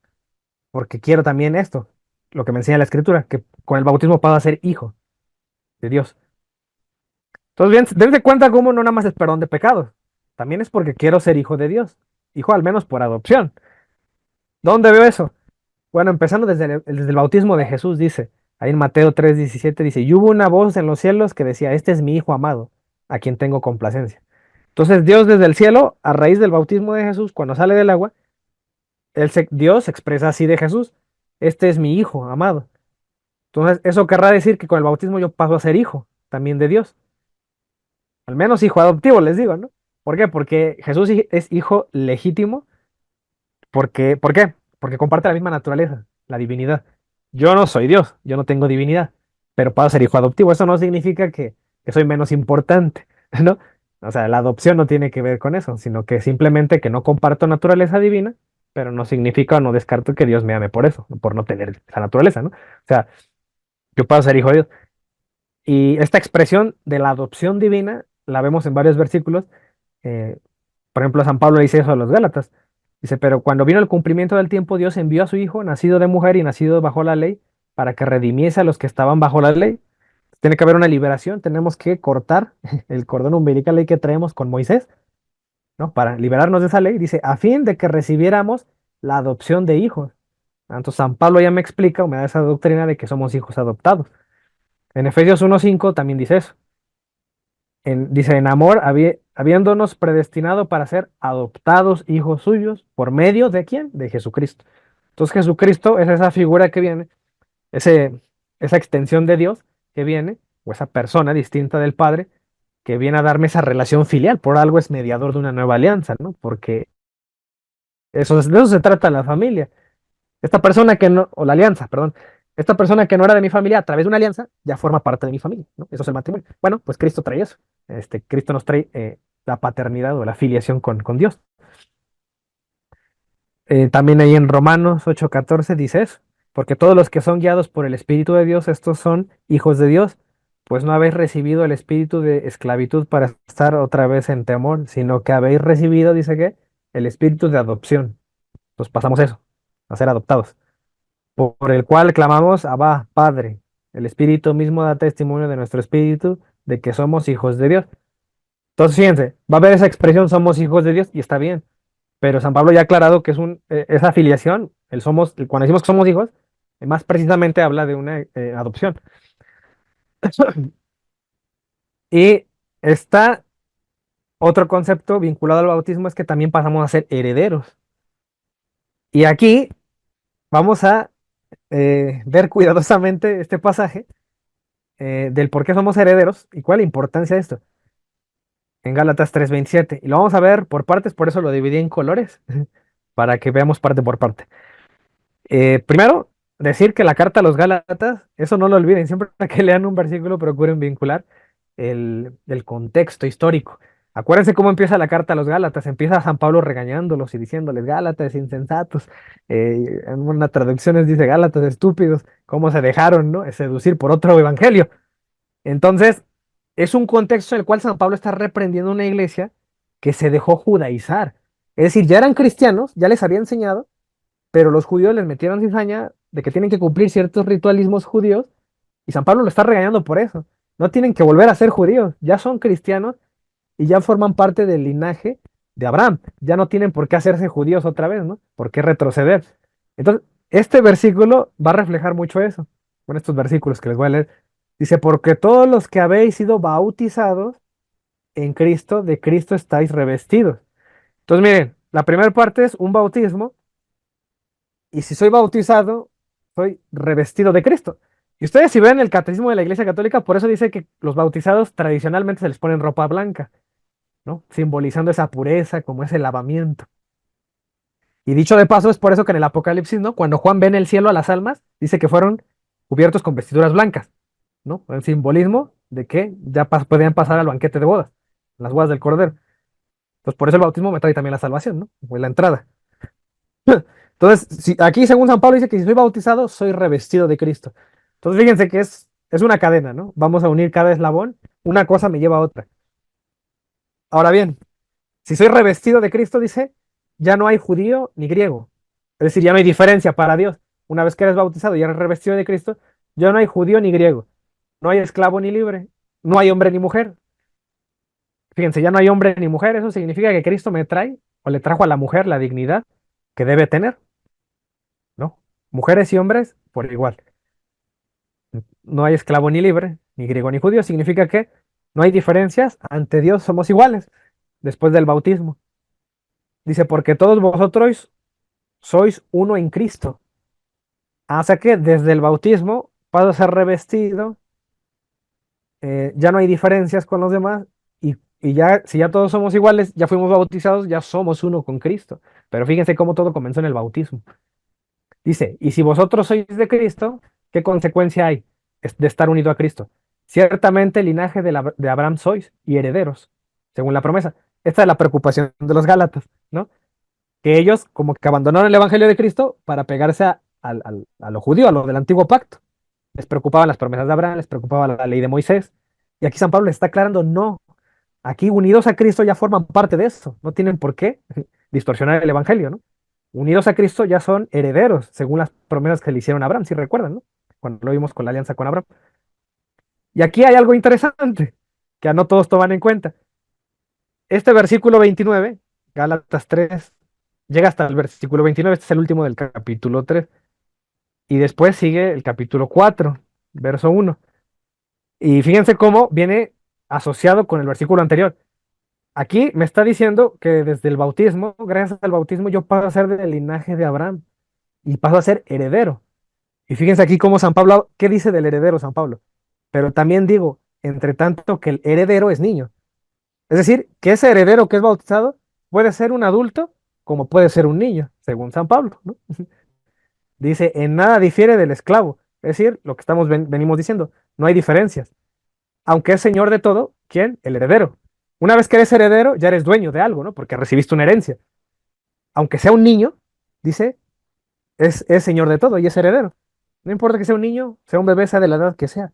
porque quiero también esto, lo que me enseña la escritura, que con el bautismo puedo ser hijo de Dios. Entonces, bien, dense cuenta cómo no nada más es perdón de pecados, también es porque quiero ser hijo de Dios, hijo al menos por adopción. ¿Dónde veo eso? Bueno, empezando desde el bautismo de Jesús, dice, ahí en Mateo 3:17 dice, y hubo una voz en los cielos que decía, este es mi hijo amado, a quien tengo complacencia. Entonces Dios desde el cielo, a raíz del bautismo de Jesús, cuando sale del agua, Dios se expresa así de Jesús, este es mi hijo amado. Entonces eso querrá decir que con el bautismo yo paso a ser hijo también de Dios, al menos hijo adoptivo, les digo, ¿no? ¿Por qué? Porque Jesús es hijo legítimo. ¿Por qué? Porque comparte la misma naturaleza, la divinidad. Yo no soy Dios, yo no tengo divinidad, pero puedo ser hijo adoptivo. Eso no significa que soy menos importante, ¿no? O sea, la adopción no tiene que ver con eso, sino que simplemente que no comparto naturaleza divina, pero no significa o no descarto que Dios me ame por eso, por no tener esa naturaleza, ¿no? O sea, yo puedo ser hijo de Dios. Y esta expresión de la adopción divina la vemos en varios versículos. eh, por ejemplo, San Pablo dice eso a los Gálatas. Dice, pero cuando vino el cumplimiento del tiempo, Dios envió a su Hijo, nacido de mujer y nacido bajo la ley, para que redimiese a los que estaban bajo la ley. Tiene que haber una liberación, tenemos que cortar el cordón umbilical ley que traemos con Moisés, ¿no? Para liberarnos de esa ley, dice, a fin de que recibiéramos la adopción de hijos. Entonces, San Pablo ya me explica o me da esa doctrina de que somos hijos adoptados. En Efesios 1:5 también dice eso. Dice, en amor, habiéndonos predestinado para ser adoptados hijos suyos, ¿por medio de quién? De Jesucristo. Entonces Jesucristo es esa figura que viene, ese, esa extensión de Dios que viene, o esa persona distinta del Padre, que viene a darme esa relación filial. Por algo es mediador de una nueva alianza, ¿no? Porque de eso se trata la familia. Esta persona que no, o la alianza, perdón, esta persona que no era de mi familia, a través de una alianza, ya forma parte de mi familia, ¿no? Eso es el matrimonio. Bueno, pues Cristo trae eso. Cristo nos trae la paternidad o la filiación con Dios. También ahí en Romanos 8:14 dice eso, porque todos los que son guiados por el Espíritu de Dios, estos son hijos de Dios, pues no habéis recibido el espíritu de esclavitud para estar otra vez en temor, sino que habéis recibido, dice que, el espíritu de adopción. Pues pasamos eso, a ser adoptados por el cual clamamos, Abba, Padre. El Espíritu mismo da testimonio de nuestro espíritu de que somos hijos de Dios. Entonces, fíjense, va a haber esa expresión, somos hijos de Dios, y está bien. Pero San Pablo ya ha aclarado que esa afiliación, cuando decimos que somos hijos, más precisamente habla de una adopción. Y está otro concepto vinculado al bautismo, es que también pasamos a ser herederos. Y aquí vamos a ver cuidadosamente este pasaje del por qué somos herederos y cuál es la importancia de esto en Gálatas 3:27. Y lo vamos a ver por partes, por eso lo dividí en colores, para que veamos parte por parte. Primero, decir que la carta a los Gálatas, eso no lo olviden, siempre que lean un versículo procuren vincular el contexto histórico. Acuérdense cómo empieza la carta a los Gálatas. Empieza San Pablo regañándolos y diciéndoles, Gálatas insensatos. En una traducción dice, Gálatas estúpidos, cómo se dejaron, ¿no? Seducir por otro evangelio. Entonces, es un contexto en el cual San Pablo está reprendiendo una iglesia que se dejó judaizar. Es decir, ya eran cristianos, ya les había enseñado, pero los judíos les metieron cizaña de que tienen que cumplir ciertos ritualismos judíos y San Pablo lo está regañando por eso. No tienen que volver a ser judíos, ya son cristianos y ya forman parte del linaje de Abraham. Ya no tienen por qué hacerse judíos otra vez, ¿no? ¿Por qué retroceder? Entonces, este versículo va a reflejar mucho eso, con estos versículos que les voy a leer. Dice, porque todos los que habéis sido bautizados en Cristo, de Cristo estáis revestidos. Entonces, miren, la primera parte es un bautismo, y si soy bautizado, soy revestido de Cristo. Y ustedes si ven el catecismo de la Iglesia Católica, por eso dice que los bautizados tradicionalmente se les ponen ropa blanca, ¿no? Simbolizando esa pureza, como ese lavamiento. Y dicho de paso, es por eso que en el Apocalipsis, ¿no? Cuando Juan ve en el cielo a las almas, dice que fueron cubiertos con vestiduras blancas, ¿no? El simbolismo de que ya podían pasar al banquete de bodas, las bodas del Cordero. Entonces, por eso el bautismo me trae también la salvación, ¿no? O la entrada. Entonces, si, aquí según San Pablo dice que si soy bautizado, soy revestido de Cristo. Entonces, fíjense que es una cadena, ¿no? Vamos a unir cada eslabón, una cosa me lleva a otra. Ahora bien, si soy revestido de Cristo, dice, ya no hay judío ni griego. Es decir, ya no hay diferencia para Dios. Una vez que eres bautizado y eres revestido de Cristo, ya no hay judío ni griego. No hay esclavo ni libre. No hay hombre ni mujer. Fíjense, ya no hay hombre ni mujer. Eso significa que Cristo me trae o le trajo a la mujer la dignidad que debe tener, ¿no? Mujeres y hombres por igual. No hay esclavo ni libre, ni griego ni judío. Significa que no hay diferencias. Ante Dios somos iguales después del bautismo. Dice, porque todos vosotros sois uno en Cristo. Hasta que desde el bautismo paso a ser revestido, ya no hay diferencias con los demás y ya, si ya todos somos iguales, ya fuimos bautizados, ya somos uno con Cristo. Pero fíjense cómo todo comenzó en el bautismo. Dice, y si vosotros sois de Cristo, ¿qué consecuencia hay de estar unido a Cristo? Ciertamente el linaje de Abraham sois y herederos, según la promesa. Esta es la preocupación de los Gálatas, ¿no? Que ellos como que abandonaron el Evangelio de Cristo para pegarse a lo judío, a lo del antiguo pacto. Les preocupaban las promesas de Abraham, les preocupaba la ley de Moisés. Y aquí San Pablo les está aclarando, no, aquí unidos a Cristo ya forman parte de eso, no tienen por qué distorsionar el Evangelio, ¿no? Unidos a Cristo ya son herederos, según las promesas que le hicieron a Abraham, si recuerdan, ¿no? Cuando lo vimos con la alianza con Abraham. Y aquí hay algo interesante que no todos toman en cuenta. Este versículo 29, Gálatas 3, llega hasta el versículo 29, este es el último del capítulo 3, y después sigue el capítulo 4, verso 1. Y fíjense cómo viene asociado con el versículo anterior. Aquí me está diciendo que desde el bautismo, gracias al bautismo, yo paso a ser del linaje de Abraham y paso a ser heredero. Y fíjense aquí cómo San Pablo, ¿qué dice del heredero San Pablo? Pero también digo, entre tanto que el heredero es niño. Es decir, que ese heredero que es bautizado puede ser un adulto como puede ser un niño, según San Pablo, ¿no? Dice, en nada difiere del esclavo. Es decir, lo que venimos diciendo, no hay diferencias. Aunque es señor de todo, ¿quién? El heredero. Una vez que eres heredero, ya eres dueño de algo, ¿no? Porque recibiste una herencia. Aunque sea un niño, dice, es señor de todo y es heredero. No importa que sea un niño, sea un bebé, sea de la edad que sea.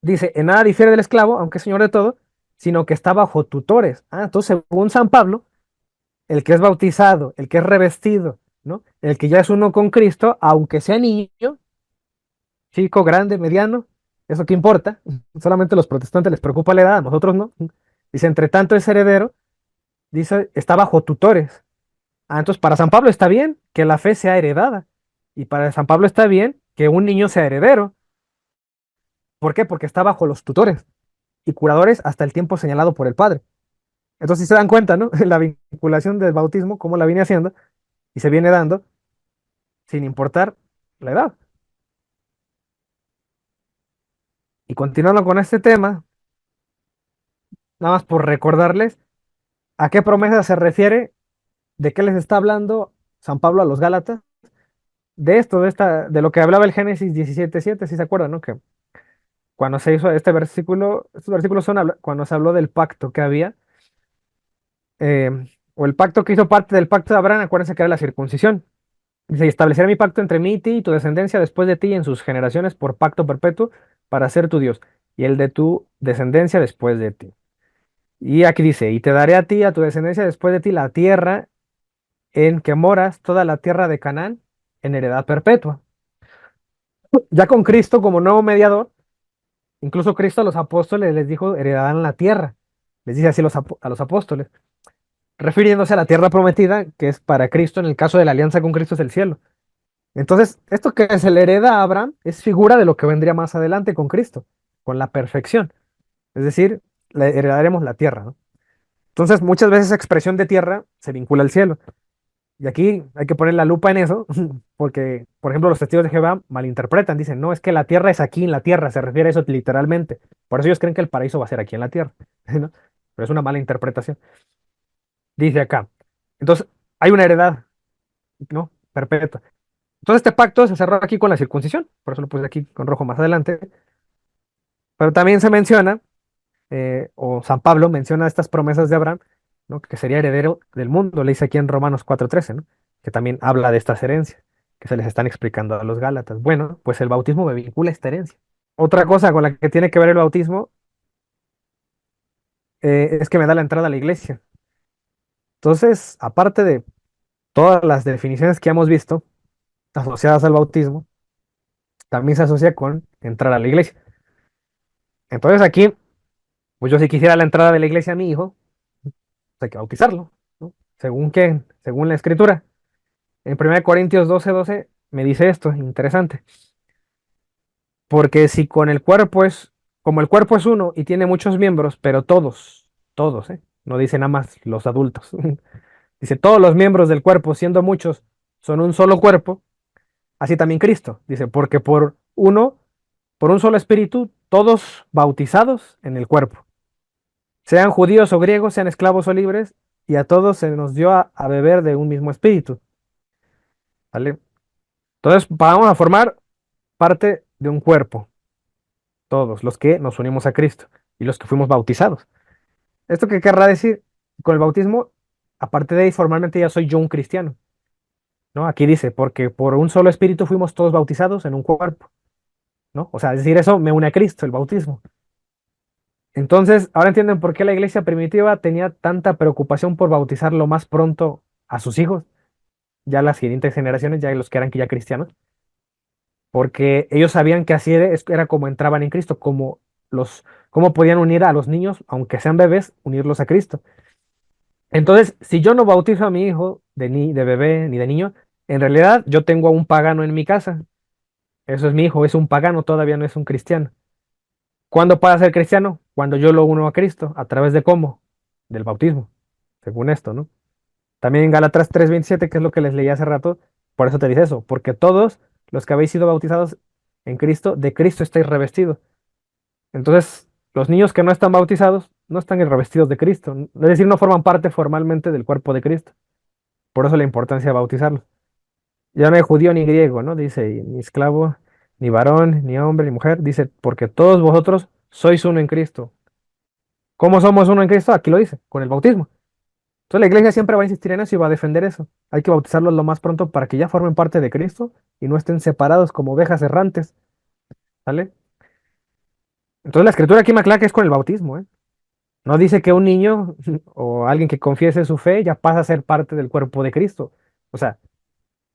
Dice, en nada difiere del esclavo, aunque es señor de todo, sino que está bajo tutores. Ah, entonces, según San Pablo, el que es bautizado, el que es revestido, ¿no? El que ya es uno con Cristo, aunque sea niño, chico, grande, mediano, ¿eso qué importa? Solamente a los protestantes les preocupa la edad, a nosotros no. Dice, entre tanto es heredero, dice, está bajo tutores. Ah, entonces para San Pablo está bien que la fe sea heredada. Y para San Pablo está bien que un niño sea heredero. ¿Por qué? Porque está bajo los tutores y curadores hasta el tiempo señalado por el Padre. Entonces, si se dan cuenta, ¿no? La vinculación del bautismo, cómo la viene haciendo y se viene dando sin importar la edad. Y continuando con este tema, nada más por recordarles a qué promesa se refiere, de qué les está hablando San Pablo a los Gálatas, de esto, de lo que hablaba el Génesis 17:7, si se acuerdan, ¿no? Que cuando se hizo este versículo, estos versículos son cuando se habló del pacto que había, eh, o el pacto que hizo parte del pacto de Abraham, acuérdense que era la circuncisión. Dice, y estableceré mi pacto entre mí y ti y tu descendencia después de ti y en sus generaciones por pacto perpetuo para ser tu Dios, y el de tu descendencia después de ti. Y aquí dice, y te daré a ti y a tu descendencia después de ti la tierra en que moras, toda la tierra de Canaán, en heredad perpetua. Ya con Cristo como nuevo mediador, incluso Cristo a los apóstoles les dijo, heredarán la tierra. Les dice así a los apóstoles, refiriéndose a la tierra prometida, que es para Cristo, en el caso de la alianza con Cristo es el cielo. Entonces, esto que se le hereda a Abraham es figura de lo que vendría más adelante con Cristo, con la perfección. Es decir, le heredaremos la tierra, ¿no? Entonces, muchas veces esa expresión de tierra se vincula al cielo. Y aquí hay que poner la lupa en eso, porque, por ejemplo, los testigos de Jehová malinterpretan, dicen, no, es que la tierra es aquí en la tierra, se refiere a eso literalmente. Por eso ellos creen que el paraíso va a ser aquí en la tierra, ¿no? Pero es una mala interpretación. Dice acá. Entonces, hay una heredad, ¿no? Perpetua. Entonces, este pacto se cerró aquí con la circuncisión, por eso lo puse aquí con rojo más adelante. Pero también se menciona, o San Pablo menciona estas promesas de Abraham, ¿no? Que sería heredero del mundo, le dice aquí en Romanos 4:13, ¿no? Que también habla de estas herencias que se les están explicando a los Gálatas. Bueno, pues el bautismo me vincula a esta herencia. Otra cosa con la que tiene que ver el bautismo es que me da la entrada a la iglesia. Entonces, aparte de todas las definiciones que hemos visto asociadas al bautismo, también se asocia con entrar a la iglesia. Entonces aquí, pues yo si quisiera la entrada de la iglesia a mi hijo, pues hay que bautizarlo, ¿no? ¿Según qué? Según la escritura. En 1 Corintios 12:12 me dice esto, interesante. Porque si con el cuerpo es, como el cuerpo es uno y tiene muchos miembros, pero todos, ¿eh? No dice nada más los adultos. Dice, todos los miembros del cuerpo, siendo muchos, son un solo cuerpo, así también Cristo. Dice, porque por un solo espíritu, todos bautizados en el cuerpo. Sean judíos o griegos, sean esclavos o libres, y a todos se nos dio a beber de un mismo espíritu. ¿Vale? Entonces, vamos a formar parte de un cuerpo, todos los que nos unimos a Cristo y los que fuimos bautizados. ¿Esto qué querrá decir? Con el bautismo, aparte de ahí, formalmente ya soy yo un cristiano, ¿no? Aquí dice, porque por un solo espíritu fuimos todos bautizados en un cuerpo, ¿no? O sea, decir eso me une a Cristo, el bautismo. Entonces, ahora entienden por qué la iglesia primitiva tenía tanta preocupación por bautizar lo más pronto a sus hijos, ya las siguientes generaciones, ya los que eran ya cristianos, porque ellos sabían que así era como entraban en Cristo, cómo podían unir a los niños, aunque sean bebés, unirlos a Cristo. Entonces, si yo no bautizo a mi hijo de bebé ni de niño, en realidad yo tengo a un pagano en mi casa. Eso es mi hijo, es un pagano, todavía no es un cristiano. ¿Cuándo para ser cristiano? Cuando yo lo uno a Cristo, ¿a través de cómo? Del bautismo, según esto, ¿no? También en Gálatas 3:27, que es lo que les leí hace rato, por eso te dice eso, porque todos los que habéis sido bautizados en Cristo, de Cristo estáis revestidos. Entonces, los niños que no están bautizados no están revestidos de Cristo, es decir, no forman parte formalmente del cuerpo de Cristo. Por eso la importancia de bautizarlos. Ya no hay judío ni griego, ¿no? Dice, ni esclavo, ni varón, ni hombre, ni mujer. Dice, porque todos vosotros sois uno en Cristo. ¿Cómo somos uno en Cristo? Aquí lo dice, con el bautismo. Entonces la iglesia siempre va a insistir en eso y va a defender eso. Hay que bautizarlos lo más pronto para que ya formen parte de Cristo y no estén separados como ovejas errantes, ¿vale? Entonces la escritura aquí me aclara que es con el bautismo, ¿eh? No dice que un niño o alguien que confiese su fe ya pasa a ser parte del cuerpo de Cristo. O sea,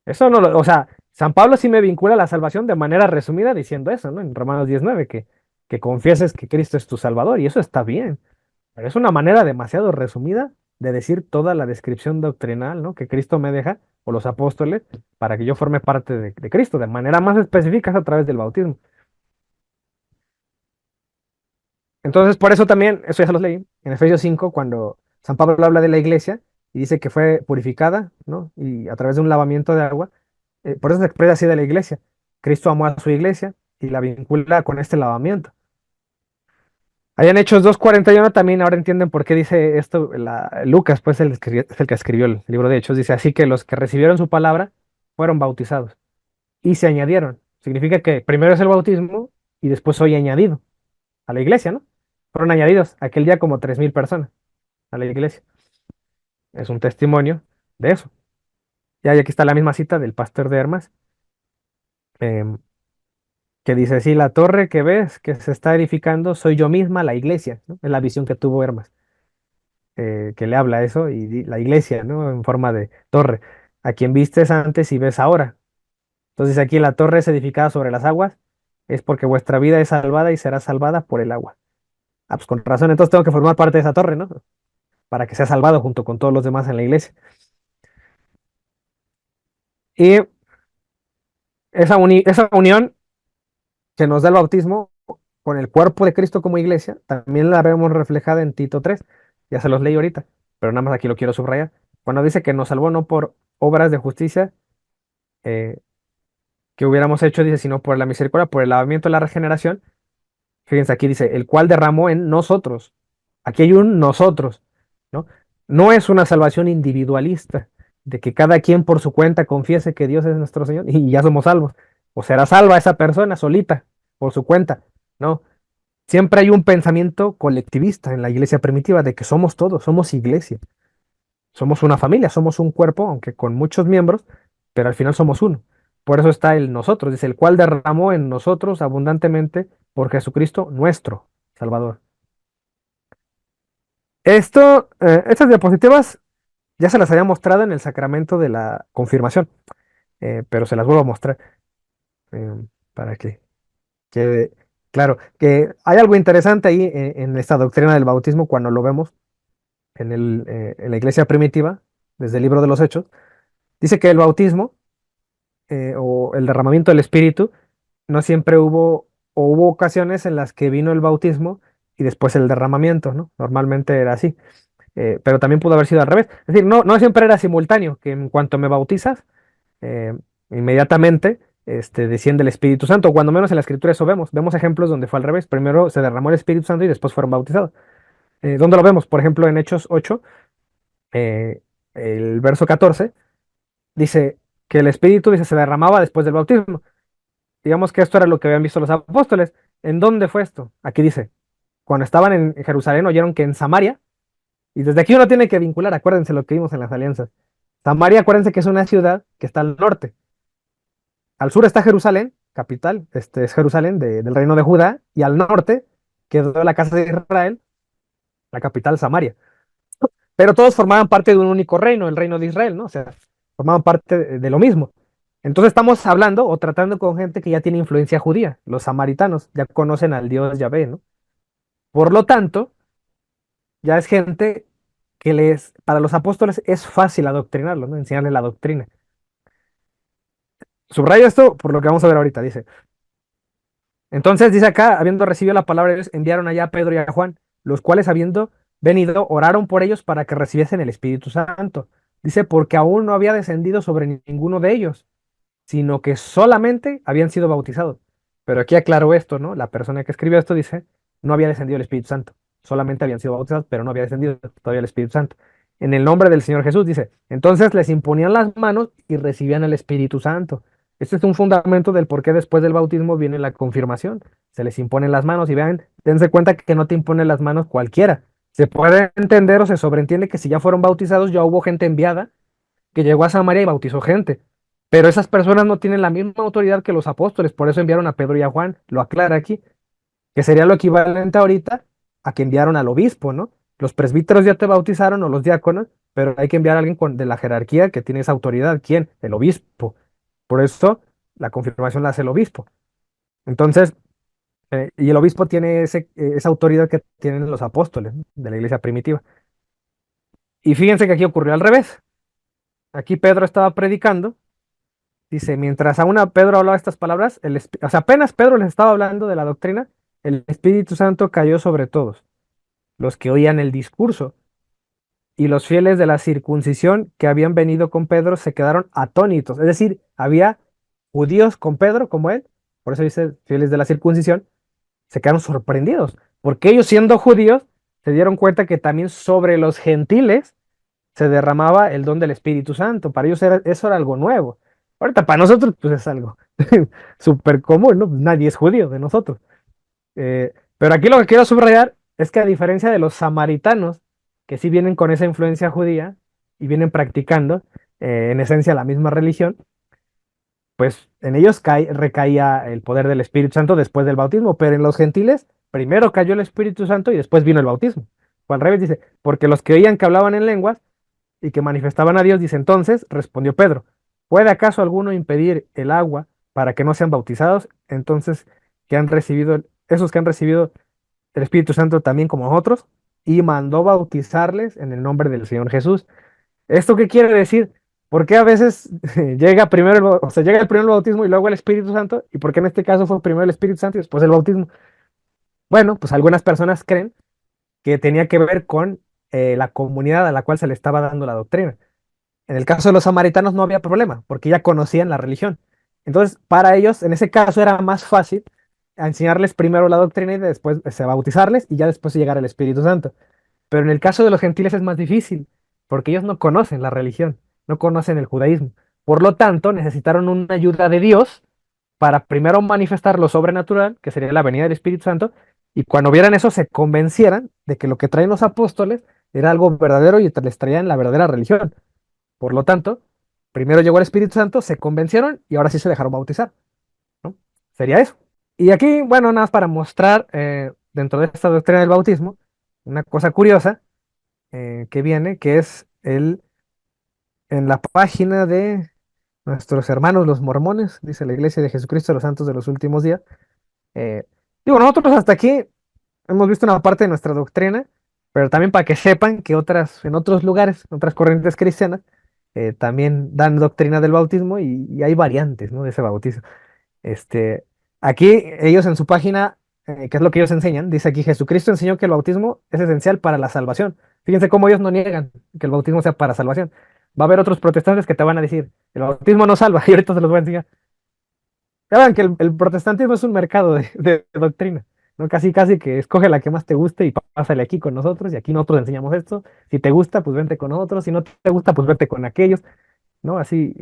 eso no lo, o sea, San Pablo sí me vincula a la salvación de manera resumida diciendo eso, ¿no? En Romanos 19, que confieses que Cristo es tu Salvador, y eso está bien, pero es una manera demasiado resumida de decir toda la descripción doctrinal, ¿no? Que Cristo me deja, o los apóstoles, para que yo forme parte de Cristo, de manera más específica es a través del bautismo. Entonces, por eso también, eso ya se los leí, en Efesios 5, cuando San Pablo habla de la iglesia y dice que fue purificada, ¿no? Y a través de un lavamiento de agua. Por eso se expresa así de la iglesia. Cristo amó a su iglesia y la vincula con este lavamiento. Allá en Hechos 2:41 también ahora entienden por qué dice esto Lucas, pues es el que escribió el libro de Hechos. Dice así que los que recibieron su palabra fueron bautizados y se añadieron. Significa que primero es el bautismo y después soy añadido a la iglesia, ¿no? Fueron añadidos aquel día como 3,000 personas a la iglesia. Es un testimonio de eso. Y aquí está la misma cita del pastor de Hermas. em, que dice, sí, la torre que ves que se está edificando soy yo misma, la iglesia, ¿no? Es la visión que tuvo Hermas, que le habla eso, y la iglesia, ¿no? En forma de torre, a quien vistes antes y ves ahora. Entonces aquí la torre es edificada sobre las aguas, es porque vuestra vida es salvada y será salvada por el agua. Ah, pues con razón, entonces tengo que formar parte de esa torre, ¿no? Para que sea salvado junto con todos los demás en la iglesia. Y esa unión que nos da el bautismo con el cuerpo de Cristo como iglesia, también la vemos reflejada en Tito 3. Ya se los leí ahorita, pero nada más aquí lo quiero subrayar. Cuando dice que nos salvó no por obras de justicia eh, que hubiéramos hecho, dice, sino por la misericordia, por el lavamiento de la regeneración. Fíjense, aquí dice, el cual derramó en nosotros. Aquí hay un nosotros, ¿no? No es una salvación individualista, de que cada quien por su cuenta confiese que Dios es nuestro Señor y ya somos salvos. O será salva esa persona solita, por su cuenta. No, siempre hay un pensamiento colectivista en la iglesia primitiva de que somos todos, somos iglesia, somos una familia, somos un cuerpo, aunque con muchos miembros, pero al final somos uno. Por eso está el nosotros, dice, el cual derramó en nosotros abundantemente por Jesucristo nuestro Salvador. Estas diapositivas ya se las había mostrado en el sacramento de la confirmación, pero se las vuelvo a mostrar eh, para que quede claro que hay algo interesante ahí en esta doctrina del bautismo cuando lo vemos en la iglesia primitiva, desde el libro de los Hechos. Dice que el bautismo o el derramamiento del Espíritu no siempre hubo, o hubo ocasiones en las que vino el bautismo y después el derramamiento, ¿no? Normalmente era así. Pero también pudo haber sido al revés. Es decir, no siempre era simultáneo, que en cuanto me bautizas, eh, inmediatamente desciende el Espíritu Santo. Cuando menos en la Escritura eso vemos. Vemos ejemplos donde fue al revés. Primero se derramó el Espíritu Santo y después fueron bautizados. ¿Dónde lo vemos? Por ejemplo, en Hechos 8, eh, el verso 14, dice que el Espíritu, dice, se derramaba después del bautismo. Digamos que esto era lo que habían visto los apóstoles. ¿En dónde fue esto? Aquí dice, cuando estaban en Jerusalén oyeron que en Samaria, y desde aquí uno tiene que vincular, acuérdense lo que vimos en las alianzas. Samaria, acuérdense que es una ciudad que está al norte. Al sur está Jerusalén, capital, este es Jerusalén del reino de Judá, y al norte quedó la casa de Israel, la capital Samaria. Pero todos formaban parte de un único reino, el reino de Israel, ¿no? O sea, formaban parte de lo mismo. Entonces estamos hablando o tratando con gente que ya tiene influencia judía, los samaritanos, ya conocen al Dios Yahvé, ¿no? Por lo tanto, ya es gente que para los apóstoles es fácil adoctrinarlos, ¿no? Enseñarles la doctrina. Subrayo esto por lo que vamos a ver ahorita, dice. Entonces dice acá, habiendo recibido la palabra de Dios, enviaron allá a Pedro y a Juan, los cuales habiendo venido, oraron por ellos para que recibiesen el Espíritu Santo. Dice, porque aún no había descendido sobre ninguno de ellos, sino que solamente habían sido bautizados. Pero aquí aclaró esto, ¿no? La persona que escribió esto dice, no había descendido el Espíritu Santo, solamente habían sido bautizados, pero no había descendido todavía el Espíritu Santo. En el nombre del Señor Jesús dice, entonces les imponían las manos y recibían el Espíritu Santo. Este es un fundamento del por qué después del bautismo viene la confirmación. Se les imponen las manos y vean, dense cuenta que no te imponen las manos cualquiera. Se puede entender o se sobreentiende que si ya fueron bautizados, ya hubo gente enviada que llegó a Samaria y bautizó gente. Pero esas personas no tienen la misma autoridad que los apóstoles, por eso enviaron a Pedro y a Juan, lo aclara aquí, que sería lo equivalente ahorita a que enviaron al obispo, ¿no? Los presbíteros ya te bautizaron o los diáconos, pero hay que enviar a alguien de la jerarquía que tiene esa autoridad. ¿Quién? El obispo. Por eso la confirmación la hace el obispo. Entonces, y el obispo tiene esa autoridad que tienen los apóstoles, ¿no? De la iglesia primitiva. Y fíjense que aquí ocurrió al revés. Aquí Pedro estaba predicando. Dice, mientras aún a Pedro hablaba estas palabras, o sea, apenas Pedro les estaba hablando de la doctrina, el Espíritu Santo cayó sobre todos, los que oían el discurso, y los fieles de la circuncisión que habían venido con Pedro se quedaron atónitos. Es decir, había judíos con Pedro, como él, por eso dice fieles de la circuncisión, se quedaron sorprendidos, porque ellos siendo judíos se dieron cuenta que también sobre los gentiles se derramaba el don del Espíritu Santo. Para ellos eso era algo nuevo. Ahorita para nosotros pues es algo súper común, ¿no? Nadie es judío de nosotros. Pero aquí lo que quiero subrayar es que a diferencia de los samaritanos, que sí vienen con esa influencia judía y vienen practicando en esencia la misma religión, pues en ellos recaía el poder del Espíritu Santo después del bautismo, pero en los gentiles primero cayó el Espíritu Santo y después vino el bautismo. O al revés dice, porque los que oían que hablaban en lenguas y que manifestaban a Dios, dice entonces, respondió Pedro, ¿puede acaso alguno impedir el agua para que no sean bautizados? Entonces, esos que han recibido el Espíritu Santo también como nosotros, y mandó bautizarles en el nombre del Señor Jesús. ¿Esto qué quiere decir? ¿Por qué a veces llega primero o sea, llega el primer bautismo y luego el Espíritu Santo? ¿Y por qué en este caso fue primero el Espíritu Santo y después el bautismo? Bueno, pues algunas personas creen que tenía que ver con la comunidad a la cual se le estaba dando la doctrina. En el caso de los samaritanos no había problema, porque ya conocían la religión. Entonces, para ellos, en ese caso era más fácil enseñarles primero la doctrina y después bautizarles y ya después llegar al Espíritu Santo. Pero en el caso de los gentiles es más difícil, porque ellos no conocen la religión, no conocen el judaísmo. Por lo tanto, necesitaron una ayuda de Dios para primero manifestar lo sobrenatural, que sería la venida del Espíritu Santo, y cuando vieran eso se convencieran de que lo que traen los apóstoles era algo verdadero y les traían la verdadera religión. Por lo tanto, primero llegó el Espíritu Santo, se convencieron y ahora sí se dejaron bautizar, ¿no? Sería eso. Y aquí, bueno, nada más para mostrar dentro de esta doctrina del bautismo, una cosa curiosa que viene, que es en la página de nuestros hermanos los mormones, dice la Iglesia de Jesucristo de los Santos de los Últimos Días. Eh, digo, nosotros hasta aquí hemos visto una parte de nuestra doctrina, pero también para que sepan que en otros lugares, otras corrientes cristianas, también dan doctrina del bautismo y hay variantes, ¿no? De ese bautismo. Este, aquí ellos en su página, que es lo que ellos enseñan, dice aquí, Jesucristo enseñó que el bautismo es esencial para la salvación. Fíjense cómo ellos no niegan que el bautismo sea para salvación. Va a haber otros protestantes que te van a decir, el bautismo no salva, y ahorita se los voy a enseñar. Ya vean que el protestantismo es un mercado de doctrina, ¿no? Casi, casi que escoge la que más te guste y pásale aquí con nosotros, y aquí nosotros enseñamos esto. Si te gusta, pues vente con nosotros, si no te gusta, pues vete con aquellos, ¿no? Así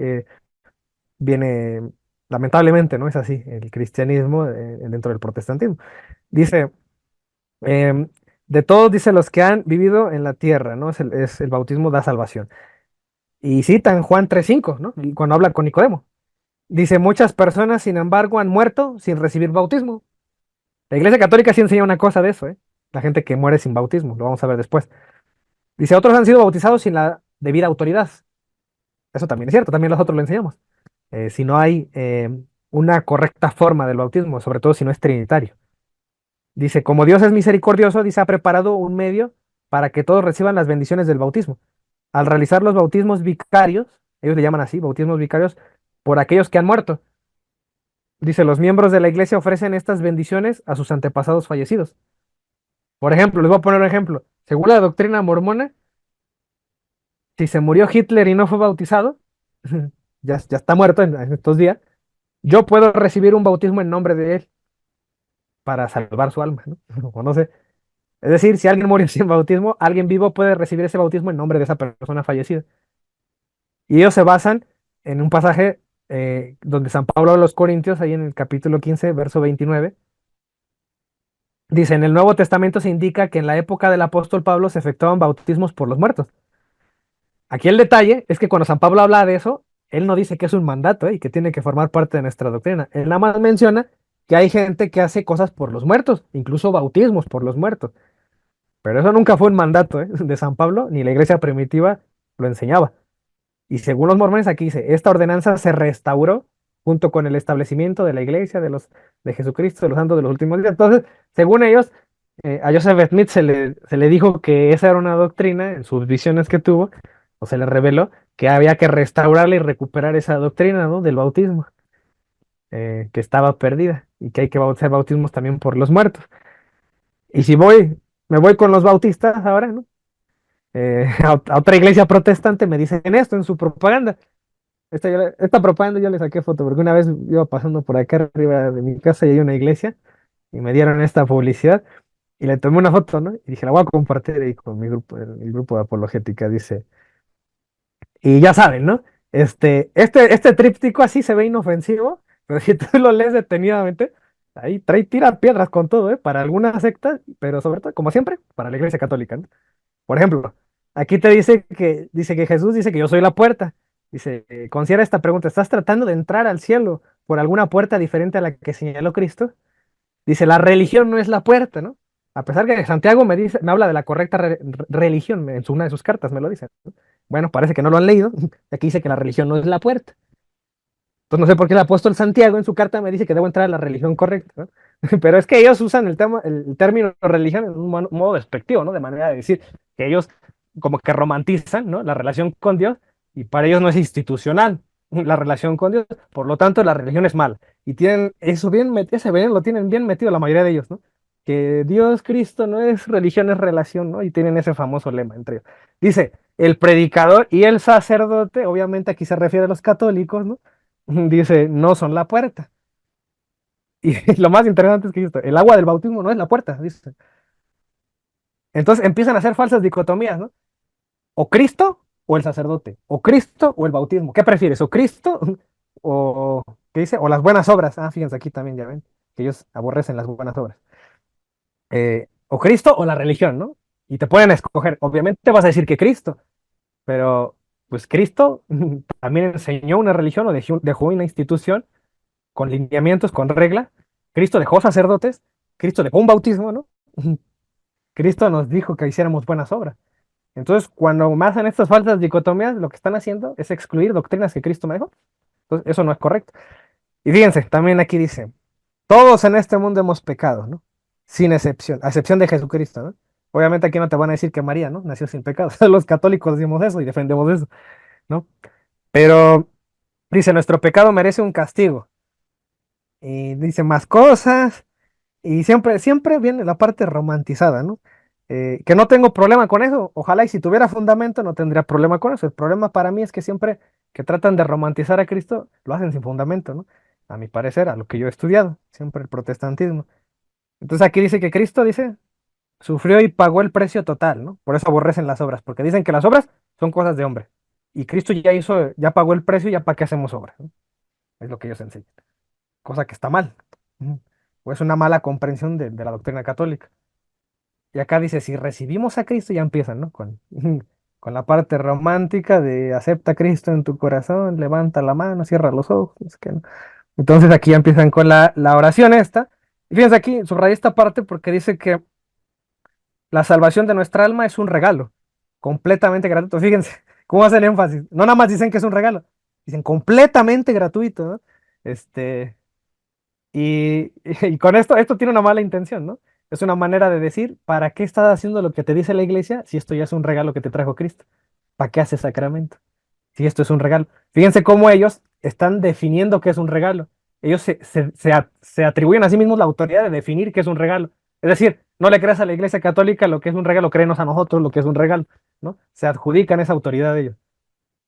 viene, lamentablemente, ¿no? Es así el cristianismo dentro del protestantismo. Dice, em, de todos, dice, los que han vivido en la tierra, ¿no? Es el bautismo da salvación. Y cita en Juan 3:5, ¿no? Y cuando habla con Nicodemo. Dice, muchas personas, sin embargo, han muerto sin recibir bautismo. La Iglesia Católica sí enseña una cosa de eso, ¿eh? La gente que muere sin bautismo, lo vamos a ver después. Dice, otros han sido bautizados sin la debida autoridad. Eso también es cierto, también nosotros lo enseñamos. Si no hay una correcta forma del bautismo, sobre todo si no es trinitario. Dice, como Dios es misericordioso, dice, ha preparado un medio para que todos reciban las bendiciones del bautismo. Al realizar los bautismos vicarios, ellos le llaman así, bautismos vicarios, por aquellos que han muerto. Dice, los miembros de la iglesia ofrecen estas bendiciones a sus antepasados fallecidos. Por ejemplo, les voy a poner un ejemplo. Según la doctrina mormona, si se murió Hitler y no fue bautizado, ya está muerto en estos días, yo puedo recibir un bautismo en nombre de él para salvar su alma, ¿no? O no sé. Es decir, si alguien murió sin bautismo, alguien vivo puede recibir ese bautismo en nombre de esa persona fallecida. Y ellos se basan en un pasaje donde San Pablo habla a los Corintios, ahí en el capítulo 15, verso 29. Dice, en el Nuevo Testamento se indica que en la época del apóstol Pablo se efectuaban bautismos por los muertos. Aquí el detalle es que cuando San Pablo habla de eso, él no dice que es un mandato y que tiene que formar parte de nuestra doctrina. Él nada más menciona que hay gente que hace cosas por los muertos, incluso bautismos por los muertos. Pero eso nunca fue un mandato de San Pablo, ni la iglesia primitiva lo enseñaba. Y según los mormones, aquí dice, esta ordenanza se restauró junto con el establecimiento de la iglesia de Jesucristo, de los santos de los últimos días. Entonces, según ellos, a Joseph Smith se le dijo que esa era una doctrina en sus visiones que tuvo, o se le reveló que había que restaurarla y recuperar esa doctrina, ¿no? Del bautismo, que estaba perdida y que hay que hacer bautismos también por los muertos. Y si me voy con los bautistas ahora, ¿no? A otra iglesia protestante me dicen esto en su propaganda. Esta propaganda yo le saqué foto porque una vez iba pasando por acá arriba de mi casa y hay una iglesia y me dieron esta publicidad y le tomé una foto, ¿no? Y dije, la voy a compartir ahí con mi grupo, el grupo de apologética, dice. Y ya saben, ¿no? Este tríptico así se ve inofensivo, pero si tú lo lees detenidamente, ahí tira piedras con todo, ¿eh? Para algunas sectas, pero sobre todo, como siempre, para la iglesia católica, ¿no? Por ejemplo, aquí te dice que Jesús dice que yo soy la puerta. Dice, considera esta pregunta, ¿estás tratando de entrar al cielo por alguna puerta diferente a la que señaló Cristo? Dice, la religión no es la puerta, ¿no? A pesar que Santiago me habla de la correcta religión, en una de sus cartas me lo dice, ¿no? Bueno, parece que no lo han leído. Aquí dice que la religión no es la puerta. Entonces no sé por qué el apóstol Santiago en su carta me dice que debo entrar a la religión correcta, ¿no? Pero es que ellos usan el término religión en un modo despectivo, ¿no? De manera de decir que ellos como que romantizan, ¿no? La relación con Dios y para ellos no es institucional la relación con Dios, por lo tanto la religión es mala. Y tienen eso ese veneno lo tienen bien metido la mayoría de ellos, ¿no? Que Dios, Cristo no es religión, es relación, ¿no? Y tienen ese famoso lema entre ellos. Dice, el predicador y el sacerdote, obviamente aquí se refiere a los católicos, ¿no? Dice, no son la puerta. Y lo más interesante es que esto, el agua del bautismo no es la puerta, dice. Entonces empiezan a hacer falsas dicotomías, ¿no? O Cristo o el sacerdote, o Cristo o el bautismo. ¿Qué prefieres? ¿O Cristo o qué dice? O las buenas obras. Ah, fíjense aquí también, ya ven, que ellos aborrecen las buenas obras. O Cristo o la religión, ¿no? Y te pueden escoger. Obviamente vas a decir que Cristo, pero pues Cristo también enseñó una religión o dejó una institución con lineamientos, con regla. Cristo dejó sacerdotes, Cristo dejó un bautismo, ¿no? Cristo nos dijo que hiciéramos buenas obras. Entonces, cuando me hacen estas falsas dicotomías, lo que están haciendo es excluir doctrinas que Cristo me dejó. Entonces, eso no es correcto. Y fíjense, también aquí dice, todos en este mundo hemos pecado, ¿no? Sin excepción, a excepción de Jesucristo, ¿no? Obviamente aquí no te van a decir que María, ¿no? Nació sin pecado. Los católicos decimos eso y defendemos eso, ¿no? Pero dice, nuestro pecado merece un castigo. Y dice más cosas. Y siempre viene la parte romantizada, ¿no? Que no tengo problema con eso. Ojalá y si tuviera fundamento no tendría problema con eso. El problema para mí es que siempre que tratan de romantizar a Cristo lo hacen sin fundamento, ¿no? A mi parecer, a lo que yo he estudiado, siempre el protestantismo. Entonces aquí dice que Cristo dice, sufrió y pagó el precio total, ¿no? Por eso aborrecen las obras, porque dicen que las obras son cosas de hombre. Y Cristo ya hizo, ya pagó el precio, ya para qué hacemos obras, ¿no? Es lo que ellos enseñan. Cosa que está mal. Ujú. O es una mala comprensión de la doctrina católica. Y acá dice, si recibimos a Cristo, ya empiezan, ¿no? Con la parte romántica de acepta a Cristo en tu corazón, levanta la mano, cierra los ojos. Es que no. Entonces aquí ya empiezan con la oración esta. Y fíjense aquí, subrayé esta parte porque dice que la salvación de nuestra alma es un regalo, completamente gratuito. Fíjense cómo hacen énfasis. No nada más dicen que es un regalo, dicen completamente gratuito, ¿no? Este, y con esto tiene una mala intención, ¿no? Es una manera de decir, ¿para qué estás haciendo lo que te dice la iglesia si esto ya es un regalo que te trajo Cristo? ¿Para qué haces sacramento? Si esto es un regalo. Fíjense cómo ellos están definiendo qué es un regalo. Ellos se atribuyen a sí mismos la autoridad de definir qué es un regalo. Es decir, no le creas a la iglesia católica lo que es un regalo, créenos a nosotros lo que es un regalo, ¿no? Se adjudican esa autoridad de ellos.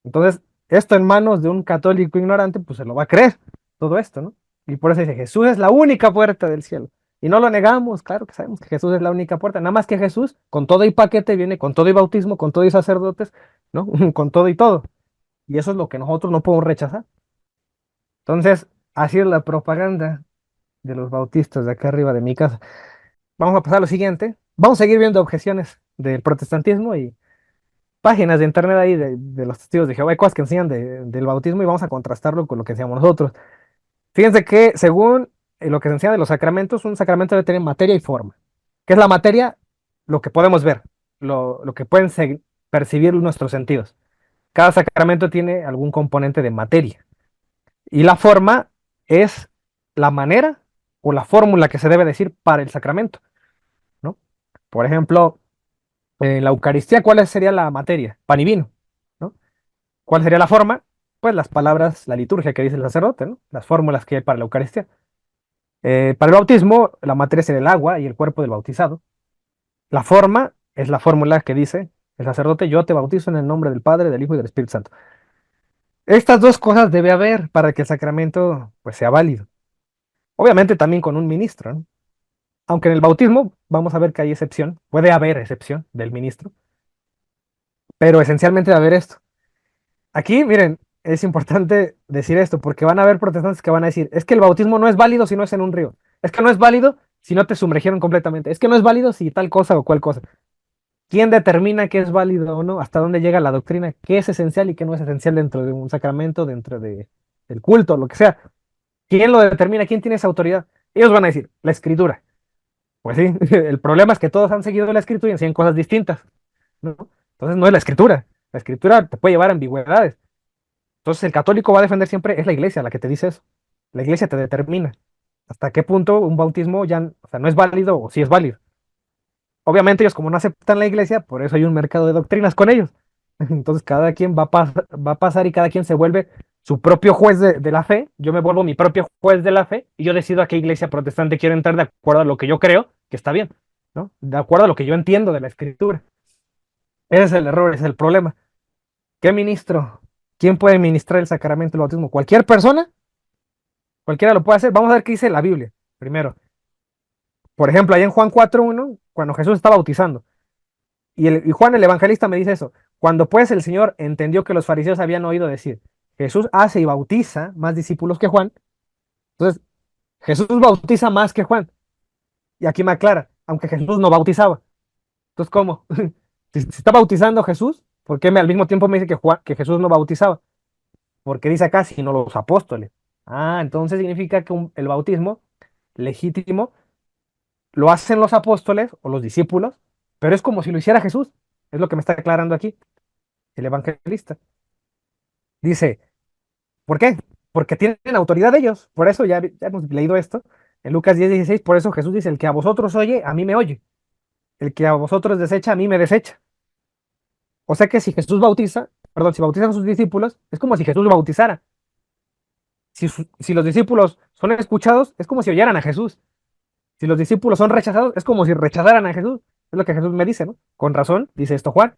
Entonces, esto en manos de un católico ignorante, pues se lo va a creer, todo esto, ¿no? Y por eso dice, Jesús es la única puerta del cielo. Y no lo negamos, claro que sabemos que Jesús es la única puerta, nada más que Jesús, con todo y paquete, viene con todo y bautismo, con todo y sacerdotes, ¿no? Con todo y todo. Y eso es lo que nosotros no podemos rechazar. Entonces, así es la propaganda de los bautistas de acá arriba de mi casa. Vamos a pasar a lo siguiente. Vamos a seguir viendo objeciones del protestantismo y páginas de internet ahí de los testigos de Jehová, hay cosas que enseñan del bautismo y vamos a contrastarlo con lo que enseñamos nosotros. Fíjense que según lo que se enseña de los sacramentos, un sacramento debe tener materia y forma. ¿Qué es la materia? Lo que podemos ver, lo que pueden percibir nuestros sentidos. Cada sacramento tiene algún componente de materia. Y la forma es la manera o la fórmula que se debe decir para el sacramento, ¿no? Por ejemplo, en la Eucaristía, ¿cuál sería la materia? Pan y vino, ¿no? ¿Cuál sería la forma? Pues las palabras, la liturgia que dice el sacerdote, ¿no? Las fórmulas que hay para la Eucaristía. Para el bautismo, la materia sería el agua y el cuerpo del bautizado. La forma es la fórmula que dice el sacerdote, yo te bautizo en el nombre del Padre, del Hijo y del Espíritu Santo. Estas dos cosas debe haber para que el sacramento pues, sea válido. Obviamente también con un ministro, ¿no? Aunque en el bautismo vamos a ver que hay excepción, puede haber excepción del ministro, pero esencialmente debe haber esto. Aquí, miren, es importante decir esto, porque van a haber protestantes que van a decir, es que el bautismo no es válido si no es en un río, es que no es válido si no te sumergieron completamente, es que no es válido si tal cosa o cual cosa. ¿Quién determina qué es válido o no? ¿Hasta dónde llega la doctrina? ¿Qué es esencial y qué no es esencial dentro de un sacramento, del culto, lo que sea? ¿Quién lo determina? ¿Quién tiene esa autoridad? Ellos van a decir, la escritura. Pues sí, el problema es que todos han seguido la escritura y enseñan cosas distintas, ¿no? Entonces no es la escritura. La escritura te puede llevar a ambigüedades. Entonces el católico va a defender siempre, es la iglesia la que te dice eso. La iglesia te determina hasta qué punto un bautismo ya, o sea, no es válido o sí es válido. Obviamente ellos como no aceptan la iglesia, por eso hay un mercado de doctrinas con ellos. Entonces cada quien va a pasar y cada quien se vuelve su propio juez de la fe. Yo me vuelvo mi propio juez de la fe y yo decido a qué iglesia protestante quiero entrar de acuerdo a lo que yo creo que está bien, ¿no? De acuerdo a lo que yo entiendo de la escritura. Ese es el error, ese es el problema. ¿Qué ministro? ¿Quién puede ministrar el sacramento del bautismo? ¿Cualquier persona? Cualquiera lo puede hacer. Vamos a ver qué dice la Biblia. Primero, por ejemplo, ahí en Juan 4:1, cuando Jesús está bautizando, y Juan el evangelista me dice eso, cuando pues el Señor entendió que los fariseos habían oído decir, Jesús hace y bautiza más discípulos que Juan, entonces Jesús bautiza más que Juan. Y aquí me aclara, aunque Jesús no bautizaba. Entonces, ¿cómo? Si está bautizando Jesús, ¿por qué al mismo tiempo me dice que Jesús no bautizaba? Porque dice acá, sino los apóstoles. Ah, entonces significa que el bautismo legítimo lo hacen los apóstoles o los discípulos, pero es como si lo hiciera Jesús. Es lo que me está aclarando aquí el evangelista. Dice, ¿por qué? Porque tienen autoridad ellos. Por eso ya hemos leído esto en Lucas 10:16. Por eso Jesús dice, el que a vosotros oye, a mí me oye. El que a vosotros desecha, a mí me desecha. O sea que si Jesús bautiza, perdón, si bautizan a sus discípulos, es como si Jesús bautizara. Si los discípulos son escuchados, es como si oyeran a Jesús. Si los discípulos son rechazados, es como si rechazaran a Jesús. Es lo que Jesús me dice, ¿no? Con razón, dice esto Juan.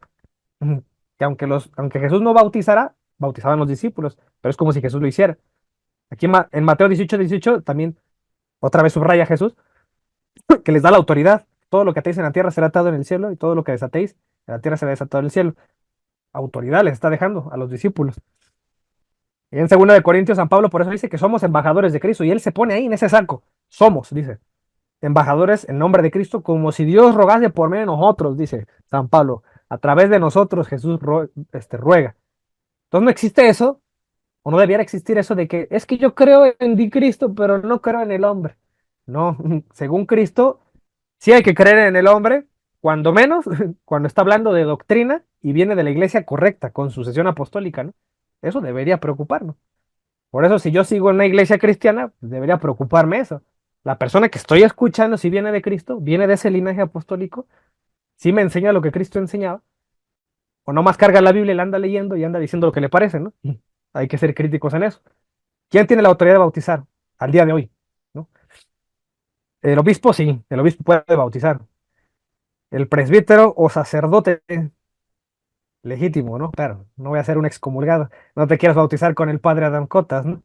Que aunque Jesús no bautizara, bautizaban los discípulos, pero es como si Jesús lo hiciera. Aquí en Mateo 18:18 también otra vez subraya a Jesús que les da la autoridad. Todo lo que atéis en la tierra será atado en el cielo y todo lo que desatéis en la tierra será desatado en el cielo. Autoridad les está dejando a los discípulos. Y en 2 de Corintios, San Pablo por eso dice que somos embajadores de Cristo y él se pone ahí en ese saco. Somos, dice, embajadores en nombre de Cristo, como si Dios rogase por medio de nosotros, dice San Pablo. A través de nosotros Jesús ruega. Entonces no existe eso, o no debiera existir eso de que es que yo creo en di Cristo, pero no creo en el hombre. No, según Cristo, sí hay que creer en el hombre, cuando menos, cuando está hablando de doctrina y viene de la iglesia correcta, con sucesión apostólica, ¿no? Eso debería preocuparnos. Por eso, si yo sigo en una iglesia cristiana, pues debería preocuparme eso. La persona que estoy escuchando, si viene de Cristo, viene de ese linaje apostólico, si me enseña lo que Cristo enseñaba, o no más carga la Biblia y la anda leyendo y anda diciendo lo que le parece, ¿no? Hay que ser críticos en eso. ¿Quién tiene la autoridad de bautizar al día de hoy? ¿No? El obispo sí, el obispo puede bautizar. El presbítero o sacerdote legítimo, ¿no? Claro, no voy a ser un excomulgado. No te quieras bautizar con el padre Adán Cotas, ¿no?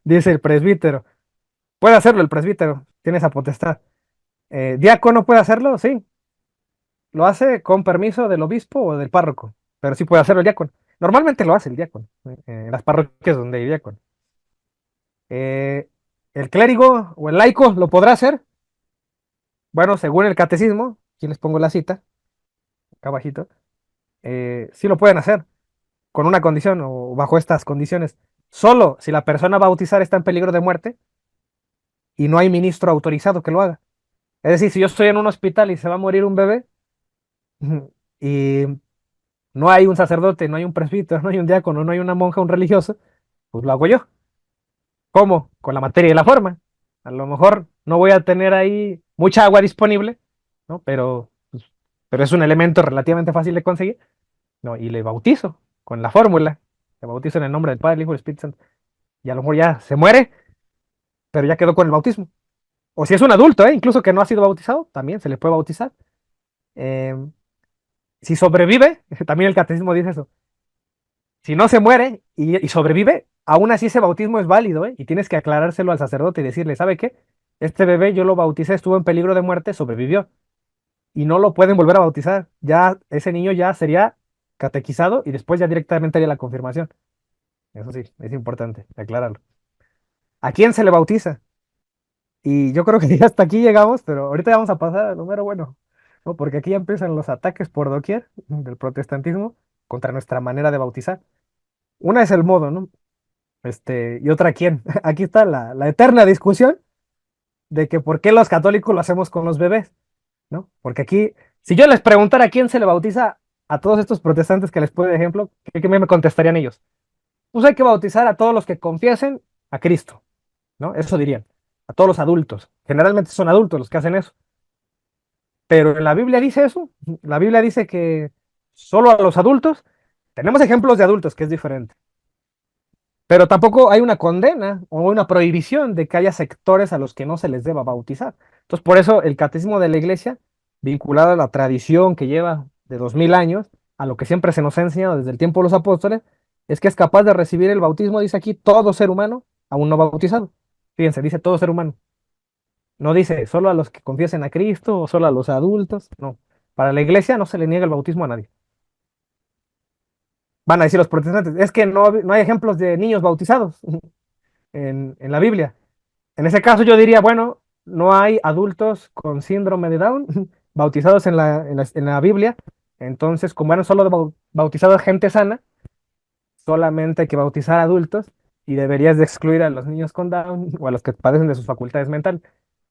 Dice el presbítero. Puede hacerlo el presbítero, tiene esa potestad. ¿Diácono puede hacerlo? Sí. Lo hace con permiso del obispo o del párroco, pero sí puede hacerlo el diácono. Normalmente lo hace el diácono, en las parroquias donde hay diácono. Eh, ¿El clérigo o el laico lo podrá hacer? Bueno, según el catecismo, aquí les pongo la cita, acá abajito, sí lo pueden hacer, con una condición o bajo estas condiciones. Solo si la persona a bautizar está en peligro de muerte y no hay ministro autorizado que lo haga. Es decir, si yo estoy en un hospital y se va a morir un bebé y no hay un sacerdote, no hay un presbítero, no hay un diácono, no hay una monja, un religioso, pues lo hago yo. ¿Cómo? Con la materia y la forma. A lo mejor no voy a tener ahí mucha agua disponible, ¿no? Pero es un elemento relativamente fácil de conseguir, ¿no? Y le bautizo con la fórmula. Le bautizo en el nombre del Padre, el Hijo y el Espíritu Santo. Y a lo mejor ya se muere, pero ya quedó con el bautismo. O si es un adulto, incluso que no ha sido bautizado, también se le puede bautizar. Eh, si sobrevive, también el catecismo dice eso. Si no se muere y sobrevive, aún así ese bautismo es válido, ¿eh? Y tienes que aclarárselo al sacerdote y decirle, ¿sabe qué? Este bebé yo lo bauticé, estuvo en peligro de muerte, sobrevivió. Y no lo pueden volver a bautizar. Ya ese niño ya sería catequizado y después ya directamente haría la confirmación. Eso sí, es importante aclararlo. ¿A quién se le bautiza? Y yo creo que ya hasta aquí llegamos, pero ahorita vamos a pasar al número bueno, ¿no? Porque aquí ya empiezan los ataques por doquier del protestantismo contra nuestra manera de bautizar. Una es el modo, ¿no? Y otra quién. Aquí está la eterna discusión de que por qué los católicos lo hacemos con los bebés, ¿no? Porque aquí, si yo les preguntara a quién se le bautiza a todos estos protestantes que les puse de ejemplo, ¿qué me contestarían ellos? Pues hay que bautizar a todos los que confiesen a Cristo, ¿no? Eso dirían, a todos los adultos. Generalmente son adultos los que hacen eso. Pero en la Biblia dice eso. La Biblia dice que solo a los adultos. Tenemos ejemplos de adultos, que es diferente. Pero tampoco hay una condena o una prohibición de que haya sectores a los que no se les deba bautizar. Entonces, por eso el catecismo de la iglesia, vinculado a la tradición que lleva de 2000 años, a lo que siempre se nos ha enseñado desde el tiempo de los apóstoles, es que es capaz de recibir el bautismo, dice aquí, todo ser humano, aún no bautizado. Fíjense, dice todo ser humano. No dice solo a los que confiesen a Cristo o solo a los adultos. No. Para la iglesia no se le niega el bautismo a nadie. Van a decir los protestantes, es que no hay ejemplos de niños bautizados en la Biblia. En ese caso yo diría, bueno, no hay adultos con síndrome de Down bautizados en la Biblia, entonces como eran solo bautizados gente sana, solamente hay que bautizar adultos y deberías de excluir a los niños con Down o a los que padecen de sus facultades mentales,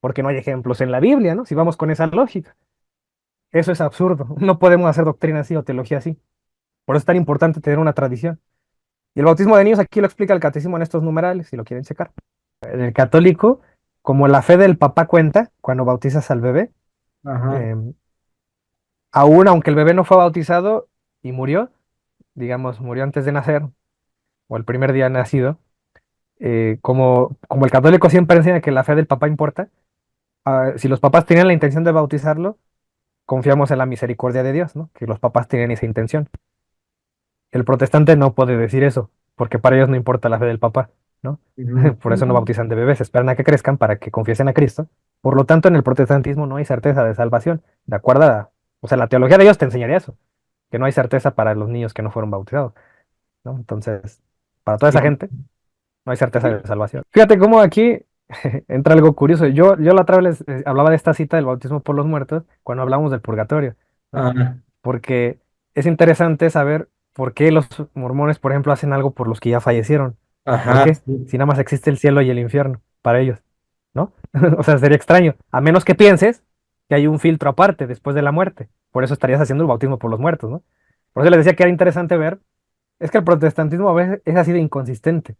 porque no hay ejemplos en la Biblia, ¿no? Si vamos con esa lógica. Eso es absurdo, no podemos hacer doctrina así o teología así. Por eso es tan importante tener una tradición. Y el bautismo de niños aquí lo explica el catecismo en estos numerales, si lo quieren checar. En el católico, como la fe del papá cuenta cuando bautizas al bebé, Ajá, eh, aún aunque el bebé no fue bautizado y murió, digamos, murió antes de nacer o el primer día nacido, como el católico siempre enseña que la fe del papá importa, si los papás tenían la intención de bautizarlo, confiamos en la misericordia de Dios, ¿no? Que los papás tienen esa intención. El protestante no puede decir eso, porque para ellos no importa la fe del papá, ¿no? ujú, Por eso no bautizan de bebés, esperan a que crezcan para que confiesen a Cristo. Por lo tanto, en el protestantismo no hay certeza de salvación, de acuerdo o sea, la teología de Dios te enseñaría eso, que no hay certeza para los niños que no fueron bautizados, ¿no? Entonces, para toda esa sí, gente, no hay certeza de salvación. Fíjate cómo aquí entra algo curioso. Yo la otra vez les hablaba de esta cita del bautismo por los muertos cuando hablamos del purgatorio, ¿no? ajá, Porque es interesante saber por qué los mormones, por ejemplo, hacen algo por los que ya fallecieron. ¿Por ajá, qué? sí, Si nada más existe el cielo y el infierno para ellos, ¿no? O sea, sería extraño, a menos que pienses que hay un filtro aparte después de la muerte. Por eso estarías haciendo el bautismo por los muertos, ¿no? Por eso les decía que era interesante ver, es que el protestantismo a veces es así de inconsistente.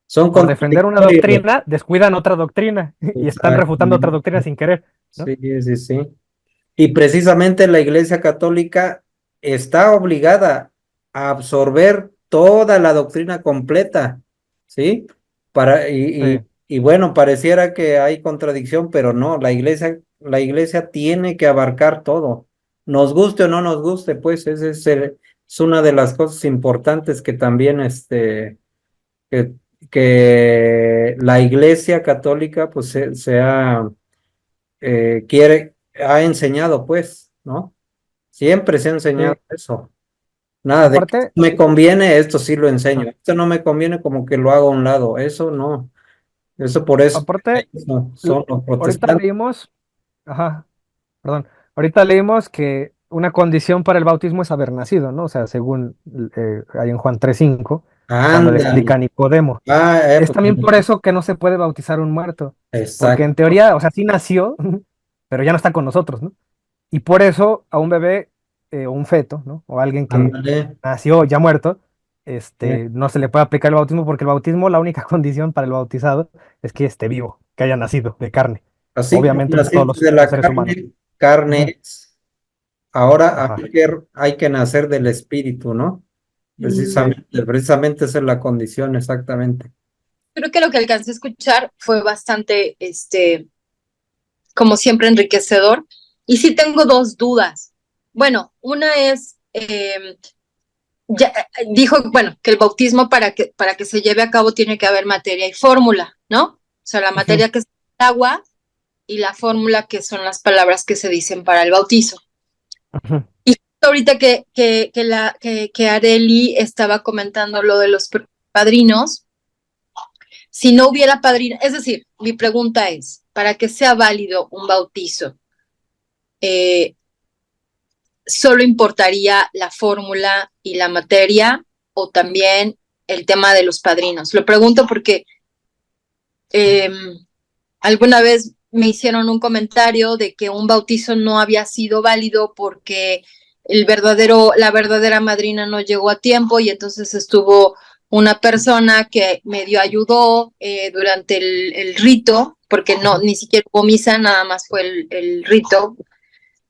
son Por defender una contradictorios. doctrina, descuidan otra doctrina y están refutando otra doctrina Exactamente. sin querer, ¿no? Sí, sí, sí. Y precisamente la Iglesia Católica está obligada a absorber toda la doctrina completa, ¿sí? Sí. Y bueno, pareciera que hay contradicción, pero no, la iglesia tiene que abarcar todo. Nos guste o no nos guste, pues es una de las cosas importantes que también que, que la Iglesia Católica pues ha enseñado, pues, ¿no? Siempre se ha enseñado Sí. eso. Nada de que Aparte, esto me conviene, esto sí lo enseño. ajá, Esto no me conviene, como que lo hago a un lado. Eso no. Eso por eso aparte, son los ahorita protestantes. leímos, ajá, perdón, ahorita leímos que una condición para el bautismo es haber nacido, ¿no? O sea, según hay en Juan 3:5, cuando le explica Ándale. a Nicodemo. Ah, Es pues, también por eso que no se puede bautizar un muerto, porque en exacto. teoría, o sea, sí nació, pero ya no está con nosotros, ¿no? Y por eso a un bebé o un feto, ¿no? O alguien que Ándale. nació ya muerto, Eh, no se le puede aplicar el bautismo porque el bautismo, la única condición para el bautizado es que esté vivo, que haya nacido de carne. Así como Obviamente, pues todos naciste los, de los la seres humanos. carne, carne es. Ahora Ajá, hay que nacer del espíritu, ¿no? sí, Precisamente esa es la condición, exactamente. Creo que lo que alcancé a escuchar fue bastante, como siempre, enriquecedor. Y sí tengo dos dudas. Bueno, una es, ya, dijo, bueno, que el bautismo para que se lleve a cabo tiene que haber materia y fórmula, ¿no? O sea, la ujú, materia que es el agua y la fórmula que son las palabras que se dicen para el bautizo. ujú, Y ahorita que Areli estaba comentando lo de los padrinos, si no hubiera padrino, es decir, mi pregunta es, para que sea válido un bautizo, eh, ¿solo importaría la fórmula y la materia o también el tema de los padrinos? Lo pregunto porque eh, alguna vez me hicieron un comentario de que un bautizo no había sido válido porque la verdadera madrina no llegó a tiempo y entonces estuvo una persona que medio ayudó durante el rito, porque no, ujú. ni siquiera hubo misa, nada más fue el rito,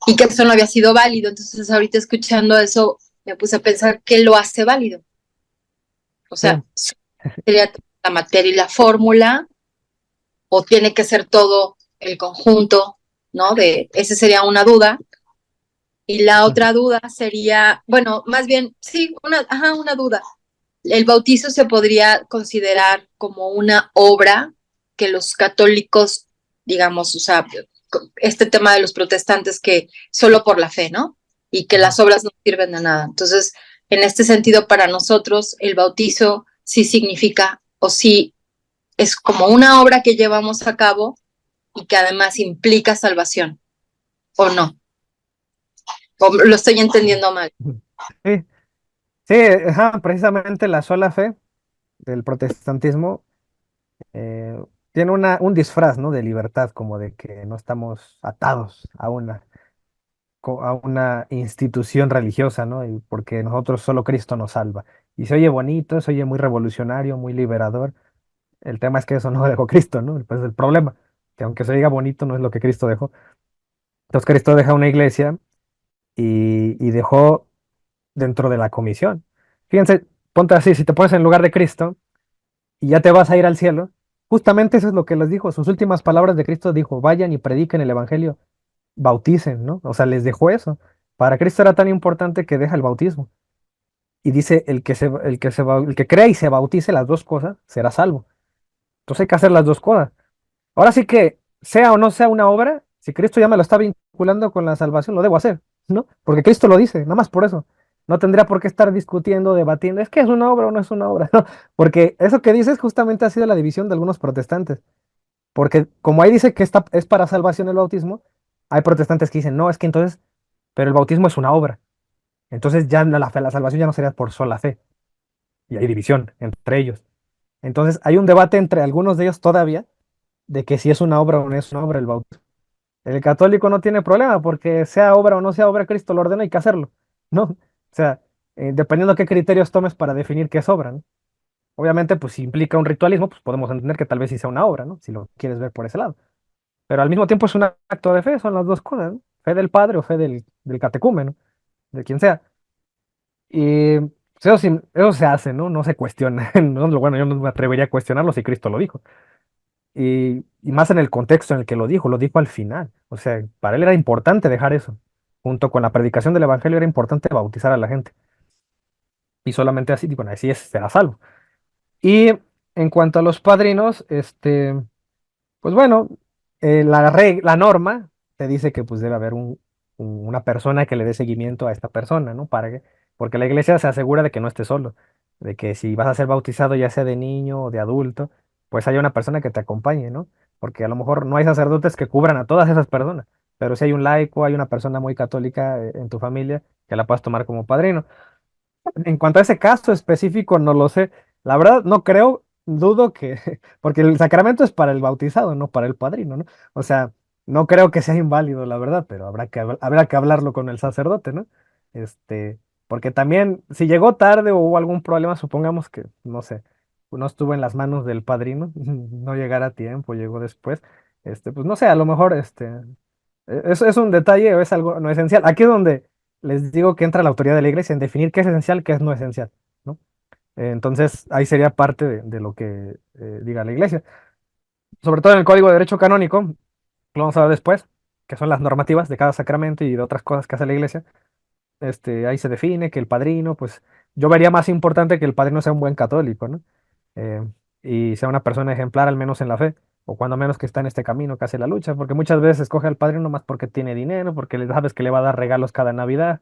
y que eso no había sido válido. Entonces ahorita escuchando eso, me puse a pensar qué lo hace válido. O Sí, sea, sería la materia y la fórmula, o tiene que ser todo el conjunto, ¿no? Esa sería una duda. Y la otra duda sería, bueno, más bien, sí, una duda. ¿El bautizo se podría considerar como una obra que los católicos, digamos, o sea, este tema de los protestantes que solo por la fe, ¿no? Y que las obras no sirven de nada. Entonces, en este sentido, para nosotros, el bautizo sí significa, o sí es como una obra que llevamos a cabo y que además implica salvación, ¿o no? ¿O lo estoy entendiendo mal? sí, sí, ajá, precisamente la sola fe del protestantismo eh, tiene un disfraz, ¿no? De libertad, como de que no estamos atados a una institución religiosa, ¿no? Y porque nosotros solo Cristo nos salva. Y se oye bonito, se oye muy revolucionario, muy liberador. El tema es que eso no lo dejó Cristo, ¿no? Pues el problema, que aunque se diga bonito, no es lo que Cristo dejó. Entonces Cristo deja una iglesia y dejó dentro de la comisión. Fíjense, ponte así, si te pones en lugar de Cristo y ya te vas a ir al cielo, justamente eso es lo que les dijo. Sus últimas palabras de Cristo dijo, vayan y prediquen el evangelio, bauticen, ¿no? O sea, les dejó eso. Para Cristo era tan importante que deja el bautismo. Y dice, el que crea y se bautice las dos cosas, será salvo. Entonces hay que hacer las dos cosas. Ahora sí que, sea o no sea una obra, si Cristo ya me lo está vinculando con la salvación, lo debo hacer, ¿no? Porque Cristo lo dice, nada más por eso. No tendría por qué estar discutiendo, debatiendo, es que es una obra o no es una obra, ¿no? Porque eso que dices justamente ha sido la división de algunos protestantes. Porque como ahí dice que es para salvación el bautismo, hay protestantes que dicen, no, es que entonces, pero el bautismo es una obra. Entonces ya la salvación ya no sería por sola fe. Y hay división entre ellos. Entonces hay un debate entre algunos de ellos todavía de que si es una obra o no es una obra el bautismo. El católico no tiene problema porque sea obra o no sea obra, Cristo lo ordena, hay que hacerlo, ¿no? O sea, dependiendo de qué criterios tomes para definir qué es obra, ¿no? Obviamente, pues si implica un ritualismo, pues podemos entender que tal vez sí sea una obra, ¿no? Si lo quieres ver por ese lado. Pero al mismo tiempo es un acto de fe, son las dos cosas, ¿no? Fe del padre o fe del catecúmeno, de quien sea. Y pues, eso se hace, ¿no? No se cuestiona. ¿No? Bueno, yo no me atrevería a cuestionarlo si Cristo lo dijo. Y más en el contexto en el que lo dijo al final. O sea, para él era importante dejar eso. Junto con la predicación del evangelio era importante bautizar a la gente. Y solamente así, bueno, así es, será salvo. Y en cuanto a los padrinos, pues bueno, la norma te dice que pues debe haber una persona que le dé seguimiento a esta persona, ¿no? Porque la iglesia se asegura de que no esté solo, de que si vas a ser bautizado, ya sea de niño o de adulto, pues haya una persona que te acompañe, ¿no? Porque a lo mejor no hay sacerdotes que cubran a todas esas personas, pero si hay un laico, hay una persona muy católica en tu familia que la puedas tomar como padrino. En cuanto a ese caso específico, no lo sé. La verdad, no creo, dudo que, porque el sacramento es para el bautizado, no para el padrino, ¿no? O sea, no creo que sea inválido, la verdad, pero habrá que hablarlo con el sacerdote, ¿no? Porque también, si llegó tarde o hubo algún problema, supongamos que, no sé, no estuvo en las manos del padrino, no llegara a tiempo, llegó después, pues no sé, a lo mejor, es un detalle o es algo no esencial. Aquí es donde les digo que entra la autoridad de la iglesia en definir qué es esencial, qué es no esencial, ¿no? Entonces, ahí sería parte de lo que diga la iglesia. Sobre todo en el Código de Derecho Canónico, lo vamos a ver después, que son las normativas de cada sacramento y de otras cosas que hace la iglesia. Ahí se define que el padrino, pues yo vería más importante que el padrino sea un buen católico, ¿no? Eh, y sea una persona ejemplar, al menos en la fe, o cuando menos que está en este camino que hace la lucha, porque muchas veces escoge al padrino más porque tiene dinero, porque le sabes que le va a dar regalos cada Navidad.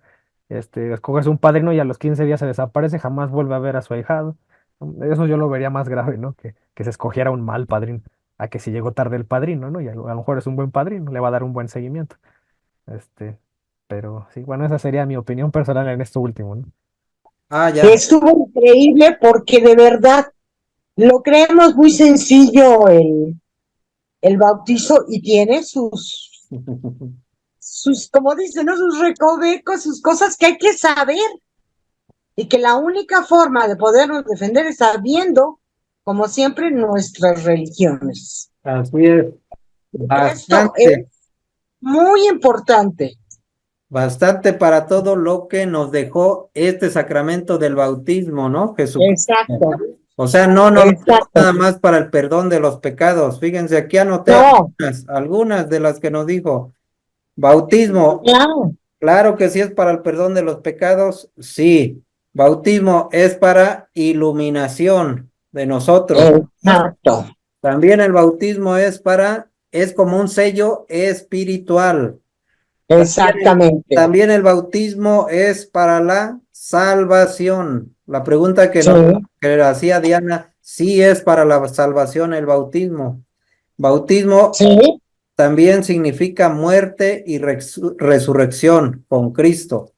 Escoges un padrino y a los 15 días se desaparece, jamás vuelve a ver a su ahijado. Eso yo lo vería más grave, ¿no? Que se escogiera un mal padrino, a que si llegó tarde el padrino, ¿no? Y a lo mejor es un buen padrino, le va a dar un buen seguimiento. Este, pero sí, bueno, esa sería mi opinión personal en esto último, ¿no? Ah, ya. Estuvo increíble porque de verdad lo creemos muy sencillo el bautizo y tiene como dicen, ¿no? Sus recovecos, sus cosas que hay que saber y que la única forma de podernos defender es sabiendo, como siempre, nuestras religiones. Así es, Esto es bastante, muy importante. bastante para todo lo que nos dejó este sacramento del bautismo, ¿no? Jesucristo. Exacto, O sea, no nos dejó exacto. nada más para el perdón de los pecados. Fíjense, aquí anoté No, algunas de las que nos dijo. Bautismo, claro, claro que sí es para el perdón de los pecados, sí. Bautismo es para iluminación de nosotros. exacto, También el bautismo es como un sello espiritual. exactamente. También el bautismo es para la salvación. La pregunta Sí, que hacía Diana, sí es para la salvación el bautismo. Bautismo sí, también significa muerte y resurrección con Cristo.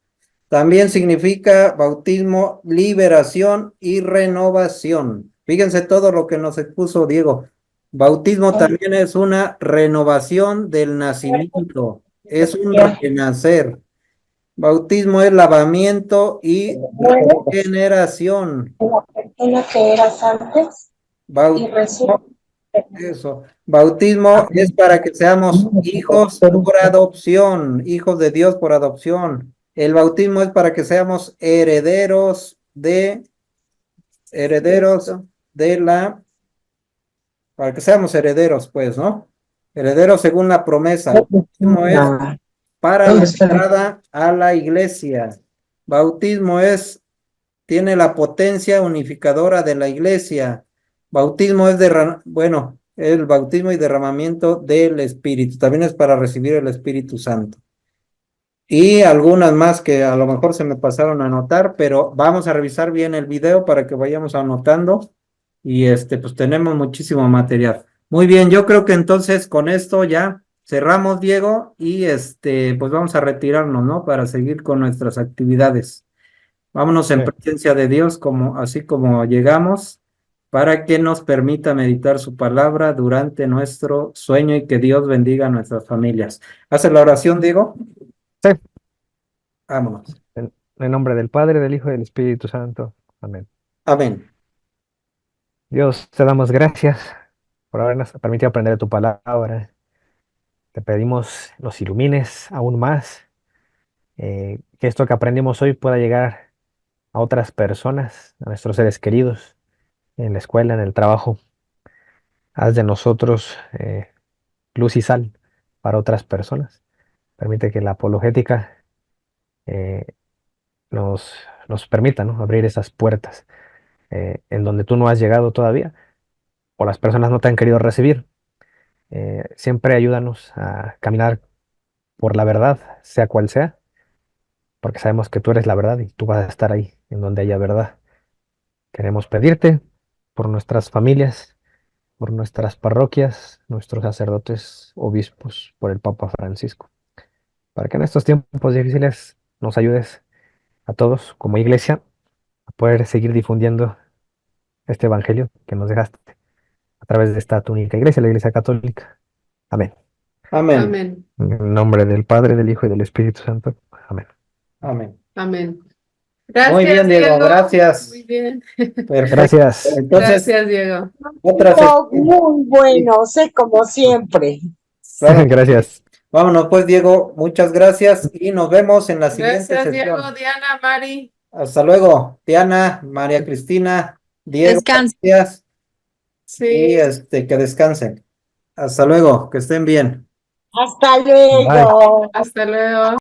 También significa bautismo, liberación y renovación. Fíjense todo lo que nos expuso Diego. Bautismo también es una renovación del nacimiento, es un renacer. Bautismo es lavamiento y regeneración. la persona que eras antes y resulta. Eso. Bautismo es para que seamos hijos por adopción, hijos de Dios por adopción. El bautismo es para que seamos herederos de para que seamos herederos, pues, ¿no? Herederos según la promesa. El bautismo es para la entrada a la iglesia. Bautismo tiene la potencia unificadora de la iglesia. Bautismo es bueno, el bautismo y derramamiento del Espíritu. También es para recibir el Espíritu Santo. Y algunas más que a lo mejor se me pasaron a anotar, pero vamos a revisar bien el video para que vayamos anotando. Y pues tenemos muchísimo material. Muy bien, yo creo que entonces con esto ya cerramos, Diego, y pues vamos a retirarnos, ¿no? Para seguir con nuestras actividades. Vámonos en Sí. presencia de Dios, así como llegamos, para que nos permita meditar su palabra durante nuestro sueño y que Dios bendiga a nuestras familias. ¿Hace la oración, Diego? Sí. Vámonos. En el nombre del Padre, del Hijo y del Espíritu Santo. Amén. Amén. Dios, te damos gracias por habernos permitido aprender de tu palabra. Te pedimos nos ilumines aún más, que esto que aprendimos hoy pueda llegar a otras personas, a nuestros seres queridos, en la escuela, en el trabajo. Haz de nosotros luz y sal para otras personas. Permite que la apologética eh, nos, nos permita, ¿no? Abrir esas puertas en donde tú no has llegado todavía o las personas no te han querido recibir. Siempre ayúdanos a caminar por la verdad, sea cual sea, porque sabemos que tú eres la verdad y tú vas a estar ahí en donde haya verdad. Queremos pedirte por nuestras familias, por nuestras parroquias, nuestros sacerdotes, obispos, por el Papa Francisco, para que en estos tiempos difíciles nos ayudes a todos como iglesia a poder seguir difundiendo este evangelio que nos dejaste a través de esta tu única iglesia, la Iglesia Católica. Amén. Amén. Amén. En el nombre del Padre, del Hijo y del Espíritu Santo. Amén. Amén. Amén. Muy bien, Gracias, Diego, gracias. Muy bien. Perfecto. Gracias. Entonces, Gracias, Diego. otra Muy bueno, sé como siempre. Claro. Gracias. Vámonos pues, Diego, muchas gracias y nos vemos en la siguiente Gracias, sesión. Diego, Diana, Mari. Hasta luego, Diana, María Cristina, Diego, Descansa. gracias y Sí. que descansen. Hasta luego, que estén bien. Hasta Bye. luego. Hasta luego.